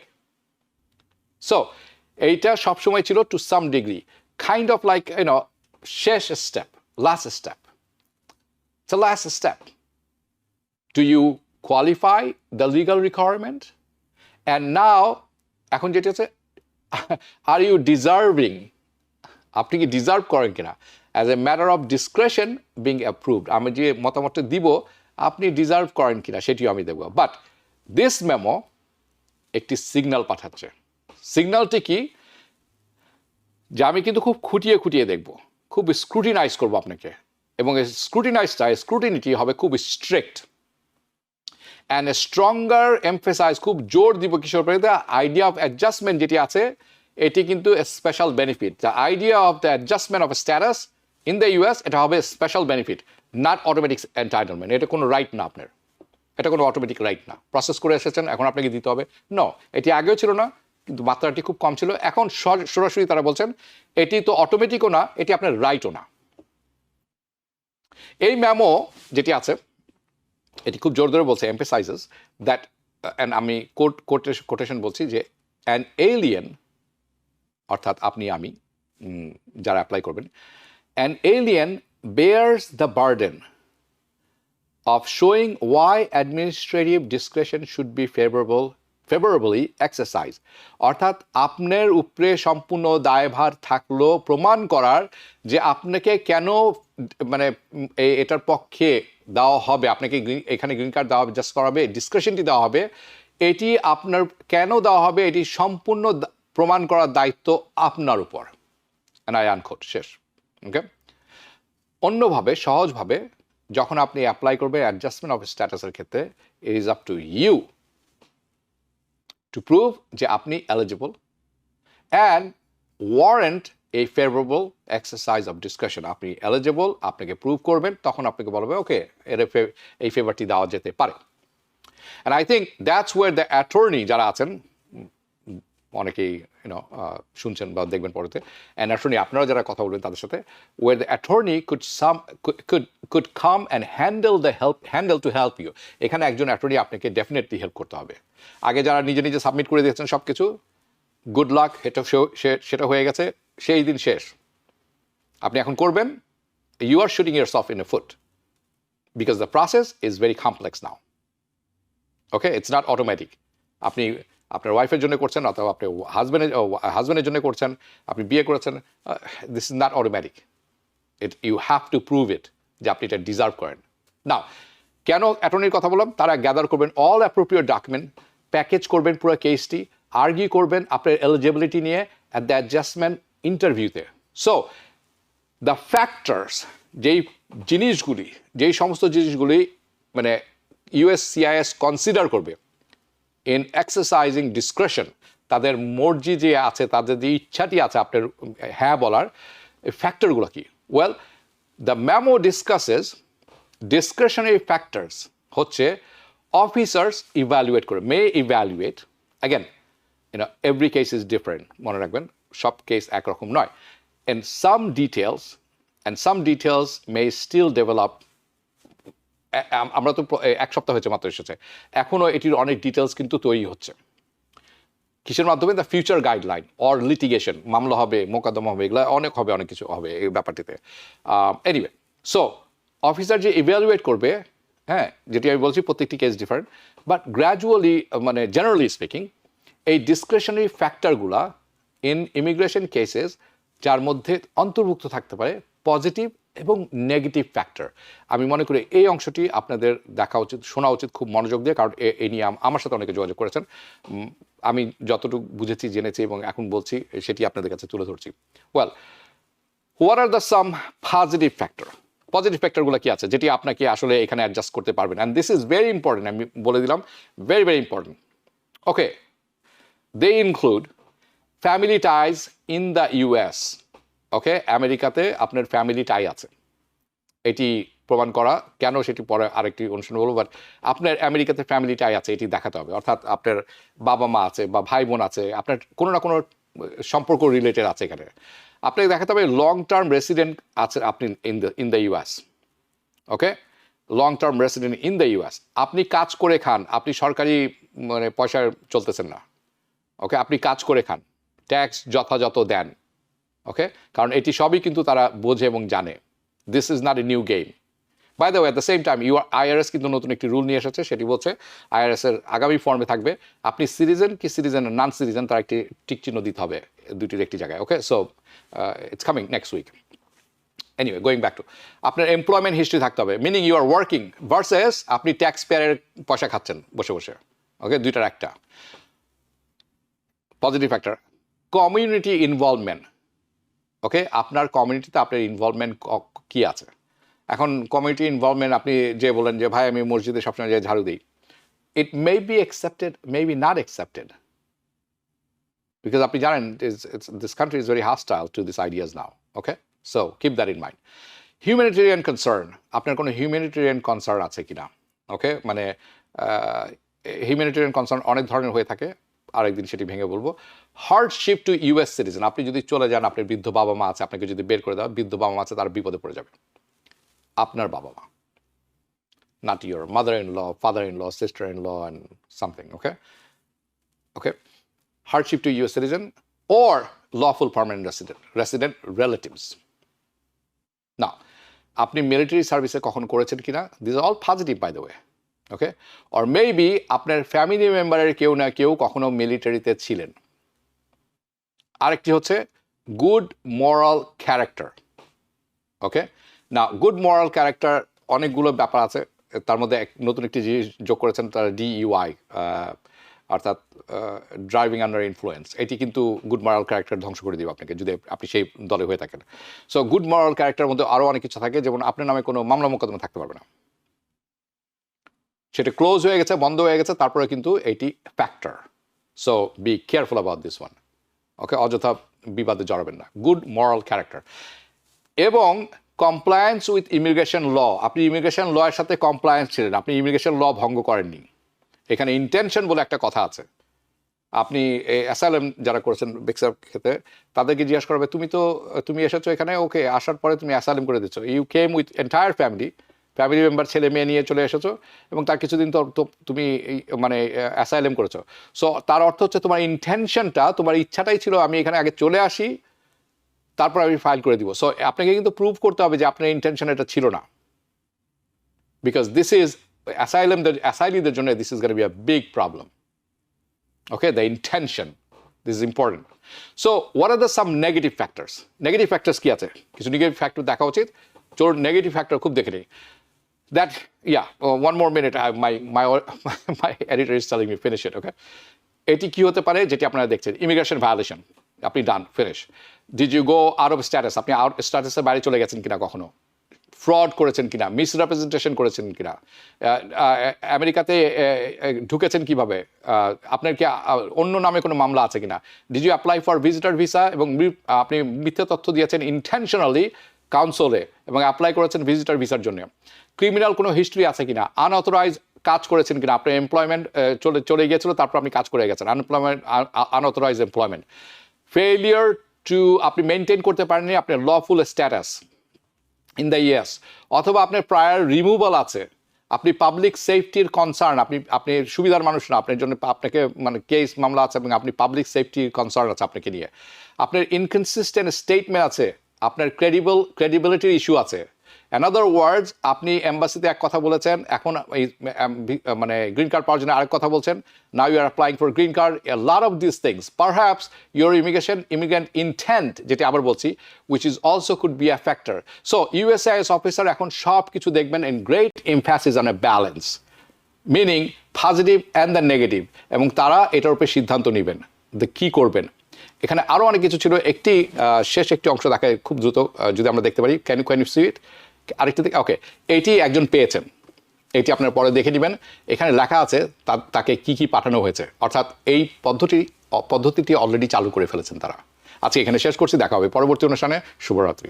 সো এইটা সবসময় ছিল to some degree, kind of like শেষ step, last step. It's the last step. Do you qualify the legal requirement? And now, এখন যেটা হচ্ছে, are you deserving? আপনি কি ডিজার্ভ করেন কিনা, as a matter of ডিসক্রেশন being approved. আমি যে মতামতটা দিব, আপনি ডিজার্ভ করেন কিনা সেটিও আমি দেখব। বাট দিস মেমো একটি সিগন্যাল পাঠাচ্ছে। সিগন্যালটি কি, যে আমি কিন্তু খুব খুঁটিয়ে খুঁটিয়ে দেখব, খুব স্ক্রুটিনাইজ করবো আপনাকে, এবং এই স্ক্রুটিনিটি হবে খুব স্ট্রিক্ট অ্যান্ড স্ট্রঙ্গার এমফেসাইজ, খুব জোর দিব কিশোর প্রেরিত আইডিয়া অফ অ্যাডজাস্টমেন্ট যেটি আছে, এটি কিন্তু special benefit. The idea of the adjustment of status in the US, এটা হবে special benefit, not automatic entitlement. এটা কোনো রাইট না আপনার। এটা কোনো অটোমেটিক রাইট না। প্রসেস করে এসেছেন, এখন আপনাকে দিতে হবে। নো, এটি আগেও ছিল না, কিন্তু মাত্রাটি খুব কম ছিল। এখন সরাসরি তারা বলছেন এটি তো অটোমেটিকও না, এটি আপনার রাইটও না। এই মেমো যেটি আছে এটি খুব জোর ধরে বলছে, এমফেসাইজেস দ্যাট, অ্যান্ড আমি কোটেশন বলছি, যে অ্যান এলিয়েন, অর্থাৎ আপনি আমি যারা অ্যাপ্লাই করবেন, an alien bears the burden of showing why administrative discretion should be favorably exercised. অর্থাৎ আপনার উপরে সম্পূর্ণ দায়ভার থাকলো প্রমাণ করার যে আপনাকে কেন মানে এটার পক্ষে দেওয়া হবে, আপনাকে এখানে গ্রিন কার্ড দেওয়া হবে, জাস্ট করা হবে, ডিসক্রিপশনটি দেওয়া হবে, এটি আপনার কেন দেওয়া হবে এটি সম্পূর্ণ প্রমাণ করার দায়িত্ব আপনার উপর। অ্যান্ড আই আনকোট, শেষ। ওকে, অন্যভাবে সহজভাবে যখন আপনি অ্যাপ্লাই করবেন অ্যাডজাস্টমেন্ট অফ স্ট্যাটাসের ক্ষেত্রে, it is up to you to prove যে আপনি eligible and warrant a favourable exercise of discussion. আপনি এলিজিবল, আপনাকে প্রুভ করবেন, তখন আপনাকে বলবে ওকে এই ফেভারটি দেওয়া যেতে পারে। And I think that's where the attorney যারা আছেন, অনেকেই শুনছেন বা দেখবেন পরেতে, অ্যান্ড অ্যাটর্নি আপনারা যারা কথা বলবেন তাদের সাথে, where the attorney could come and handle to help you. এখানে একজন অ্যাটর্নি আপনাকে ডেফিনেটলি হেল্প করতে হবে। আগে যারা নিজে নিজে সাবমিট করে দিয়েছেন সব কিছু, গুড লাক, সেটা হয়ে গেছে, সেই দিন শেষ। আপনি এখন করবেন, you are shooting yourself in a foot, because the process is very complex now. Okay, it's not automatic. আপনি আপনার ওয়াইফের জন্য করছেন, অথবা আপনি হাজব্যান্ডের জন্য করছেন, আপনি বিয়ে করেছেন, this is not automatic. You have to prove it যে আপনি এটা ডিজার্ভ করেন। নাও, কেন অ্যাটর্নির কথা বললাম, তারা গ্যাদার করবেন অল অ্যাপ্রোপ্রিয়েট ডকুমেন্ট, প্যাকেজ করবেন পুরো কেসটি, আর্গিউ করবেন আপনার এলিজিবিলিটি নিয়ে অ্যাট দ্য অ্যাডজাস্টমেন্ট ইন্টারভিউতে। সো দ্য ফ্যাক্টরস, যেই সমস্ত জিনিসগুলি মানে USCIS কনসিডার করবে ইন এক্সারসাইজিং ডিসক্রেশন, তাদের মর্জি যে আছে, তাদের যে ইচ্ছাটি আছে আপনার হ্যাঁ বলার, ফ্যাক্টরগুলো কি? Well, the memo discusses discretionary factors হচ্ছে অফিসার্স ইভ্যালুয়েট করে, may evaluate, again every case is different, মনে রাখবেন সব কেস একরকম নয়, and some details may still develop. আমরা তো এক সপ্তাহ হয়েছে মাত্র এসেছে, এখনও এটির অনেক ডিটেলস কিন্তু তৈরি হচ্ছে। কিসের মাধ্যমে? The future guideline or litigation, মামলা হবে, মোকদ্দমা হবে, এগুলো অনেক কিছু হবে এই ব্যাপারটিতে। এনিওয়ে, সো অফিসার যে ইভ্যালুয়েট করবে, হ্যাঁ, যেটি আমি বলছি প্রত্যেকটি কেস ডিফারেন্ট, বাট গ্র্যাজুয়ালি মানে জেনারেলি স্পিকিং এই ডিসক্রিশনারি ফ্যাক্টরগুলা ইন ইমিগ্রেশন কেসেস, যার মধ্যে অন্তর্ভুক্ত থাকতে পারে পজিটিভ এবং নেগেটিভ ফ্যাক্টর। আমি মনে করি এই অংশটি আপনাদের দেখা উচিত, শোনা উচিত খুব মনোযোগ দিয়ে, কারণ এই নিয়ে আমার সাথে অনেকে যোগাযোগ করেছেন। আমি যতটুকু বুঝেছি, জেনেছি এবং এখন বলছি, সেটি আপনাদের কাছে তুলে ধরছি। Well, what are the some positive factor? Positive ফ্যাক্টরগুলো কি আছে যেটি আপনাকে আসলে এখানে অ্যাডজাস্ট করতে পারবেন? And this is very important, আমি বলে দিলাম, very important. Okay, they include family ties in the US। Okay, আমেরিকাতে আপনার ফ্যামিলি টাই আছে, এটি প্রমাণ করা কেন সেটি পরে আরেকটি অনুষ্ঠান বলবো, বাট আপনার আমেরিকাতে ফ্যামিলি টাই আছে এটি দেখাতে হবে। অর্থাৎ আপনার বাবা মা আছে বা ভাই বোন আছে, আপনার কোনো না কোনো সম্পর্ক রিলেটেড আছে এখানে। আপনাকে দেখাতে হবে লং টার্ম রেসিডেন্ট আছে আপনি in the US। Okay, long term resident in the US, আপনি কাজ করে খান, আপনি সরকারি মানে পয়সায় চলতেছেন না। ওকে, আপনি কাজ করে খান, ট্যাক্স যথাযথ দেন। ওকে, কারণ এটি সবই কিন্তু তারা বোঝে এবং জানে। This is not a new game. By the way, at the same time IRS কিন্তু নতুন একটি রুল নিয়ে এসেছে, সেটি বলছে IRS এর আগামী ফর্মে থাকবে আপনি সিটিজেন কি সিটিজেন নন সিটিজেন তার একটি টিক চিহ্ন দিতে হবে দুটির একটি জায়গায়। Okay, so it's coming next week. Anyway, going back to আপনার এমপ্লয়মেন্ট হিস্ট্রি থাকতে হবে, meaning you are working versus আপনি ট্যাক্স পেয়ারের পয়সা খাচ্ছেন বসে বসে। ওকে, দুইটার একটা। Positive factor, community involvement. Okay, আপনার কমিউনিটিতে আপনার ইনভলভমেন্ট কী আছে? এখন কমিউনিটি ইনভলভমেন্ট, আপনি যে বলেন যে ভাই আমি মসজিদে সবসময় যে ঝাড়ু দিই, it may be accepted, may be not accepted, because আপনি জানেন this country is very hostile to this ideas now. Okay, so keep that in mind. Humanitarian concern, আপনার কোনো হিউম্যানিটেরিয়ান কনসার্ন আছে কিনা? ওকে, মানে হিউম্যানিটেরিয়ান কনসার্ন অনেক ধরনের হয়ে থাকে, আরেকদিন সেটি ভেঙে বলবো। হার্ডশিপ টু ইউএস সিটিজেন, আপনি যদি চলে যান, আপনার বৃদ্ধ বাবা মা আছে, আপনাকে যদি বের করে দেওয়া, বৃদ্ধ বাবা মা আছে, তারা বিপদে পড়ে যাবে। আপনার বাবা মা, not your mother-in-law, father-in-law, sister-in-law, and something, okay? Okay. Hardship to U.S. citizen or lawful permanent resident relatives. Now, আপনি মিলিটারি সার্ভিসে কখন করেছেন কিনা, this are all positive by the way, okay? Or maybe আপনার ফ্যামিলি মেম্বারের কেউ না কেউ কখনো মিলিটারিতে ছিলেন। আরেকটি হচ্ছে গুড মরাল ক্যারেক্টার, ওকে? না, গুড মরাল ক্যারেক্টার অনেকগুলো ব্যাপার আছে, তার মধ্যে নতুন একটি জিনিস যোগ করেছেন তারা, DUI, অর্থাৎ ড্রাইভিং আন্ডার ইনফ্লুয়েন্স। এটি কিন্তু গুড মরাল ক্যারেক্টার ধ্বংস করে দিবে আপনাকে, যদি আপনি সেই দলে হয়ে থাকেন। সো গুড মরাল ক্যারেক্টারের মধ্যে আরও অনেক কিছু থাকে, যেমন আপনার নামে কোনো মামলা মোকদ্দমা থাকতে পারবে না, সেটা ক্লোজ হয়ে গেছে, বন্ধ হয়ে গেছে, তারপরে কিন্তু এটি factor. So be careful about this one, okay? অযথা বিবাদে জড়াবেন না। গুড মরাল ক্যারেক্টার এবং কমপ্লায়েন্স উইথ ইমিগ্রেশন ল। আপনি ইমিগ্রেশন ল এর সাথে কমপ্লায়েন্স ছিলেন, আপনি ইমিগ্রেশন ল ভঙ্গ করেননি। এখানে ইন্টেনশন বলে একটা কথা আছে। আপনি অ্যাসাইলাম যারা করেছেন বেক্সার ক্ষেত্রে, তাদেরকে জিজ্ঞাসা করবে, তুমি এসেছো এখানে, ওকে, আসার পরে তুমি অ্যাসাইলাম করে দিচ্ছ, you came with entire family member, ছেলে মেয়ে নিয়ে চলে এসেছো, এবং তার কিছুদিন তো তুমি মানে অ্যাসাইলাম করেছো। সো তার অর্থ হচ্ছে তোমার ইন্টেনশনটা, তোমার ইচ্ছাটাই ছিল আমি এখানে আগে চলে আসি, তারপর আমি ফাইল করে দিব। সো আপনাকে কিন্তু প্রুভ করতে হবে যে আপনার ইন্টেনশন এটা ছিল না, বিকজ দিস ইজ অ্যাসাইলিদের জন্য this is gonna be a big problem, okay? The intention, this is important. So what are the some negative factors? Negative factors কি আছে? কিছু নেগেটিভ ফ্যাক্টর দেখা উচিত। চলুন নেগেটিভ ফ্যাক্টর খুব দেখে নিই। That, yeah, one more minute. I have my editor is telling me finish it, okay? এটি কি হতে পারে যেটি আপনারা দেখছেন? ইমিগ্রেশন ভায়োলেশন, আপনি done, finish. Did you go out of status, আপনি আউট স্ট্যাটাসের বাইরে চলে গেছেন কিনা কখনো? ফ্রড করেছেন কিনা, মিসরিপ্রেজেন্টেশন করেছেন কিনা, আমেরিকাতে ঢুকেছেন কিভাবে, আপনার কি অন্য নামে কোনো মামলা আছে কিনা, did you apply for visitor visa এবং আপনি মিথ্যা তথ্য দিয়েছেন ইন্টেনশনালি কাউন্সিলে এবং অ্যাপ্লাই করেছেন ভিজিটর ভিসার জন্য, ক্রিমিনাল কোনো হিস্ট্রি আছে কিনা, আনঅথরাইজ কাজ করেছেন কিনা, আপনার এমপ্লয়মেন্ট চলে গিয়েছিল, তারপর আপনি কাজ করে গেছেন, আনঅথরাইজ এমপ্লয়মেন্ট, ফেলিয়ার টু আপনি মেনটেন করতে পারেননি আপনার lawful status in the yes, অথবা আপনার প্রায়ার রিমুভাল আছে, আপনি পাবলিক সেফটির কনসার্ন, আপনি সুবিধার মানুষ না, আপনার জন্য আপনাকে মানে কেস মামলা আছে এবং আপনি পাবলিক সেফটির কনসার্ন আছে আপনাকে নিয়ে, আপনার ইনকনসিস্টেন্ট স্টেটমেন্ট আছে, আপনার ক্রেডিবিলিটির ইস্যু আছে। অ্যানাদার ওয়ার্ডস, আপনি এম্বাসিতে এক কথা বলেছেন, এখন মানে গ্রিন কার্ড পাওয়ার জন্য আরেক কথা বলছেন, now you are applying for green card, a lot of this things, perhaps your immigrant intent, যেটি আবার বলছি, which is also could be a factor. So USIS officer এখন সব কিছু দেখবেন in great emphasis on a balance, meaning positive and the negative, এবং তারা এটার উপরে সিদ্ধান্ত নেবেন কী করবেন। এখানে আরও অনেক কিছু ছিল, শেষ একটি অংশ দেখায় খুব দ্রুত যদি আমরা দেখতে পারি, ক্যান ইউ সি ইট? আরেকটি থেকে, ওকে, এটি একজন পেয়েছেন, এটি আপনার পরে দেখে নেবেন, এখানে লেখা আছে তাকে কি কি পাঠানো হয়েছে, অর্থাৎ এই পদ্ধতিটি অলরেডি চালু করে ফেলেছেন তারা। আজকে এখানে শেষ করছি, দেখা হবে পরবর্তী অনুষ্ঠানে। শুভরাত্রি।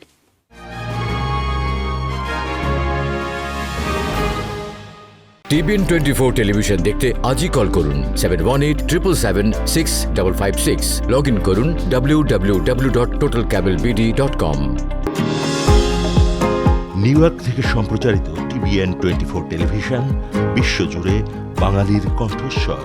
TBN 24 টেলিভিশন দেখতে আজই কল করুন 7187776556। লগ ইন করুন www.totalcablebd.com। নিউ ইয়র্ক থেকে সম্প্রচারিত TBN 24 টেলিভিশন বিশ্বজুড়ে বাঙালির কণ্ঠস্বর।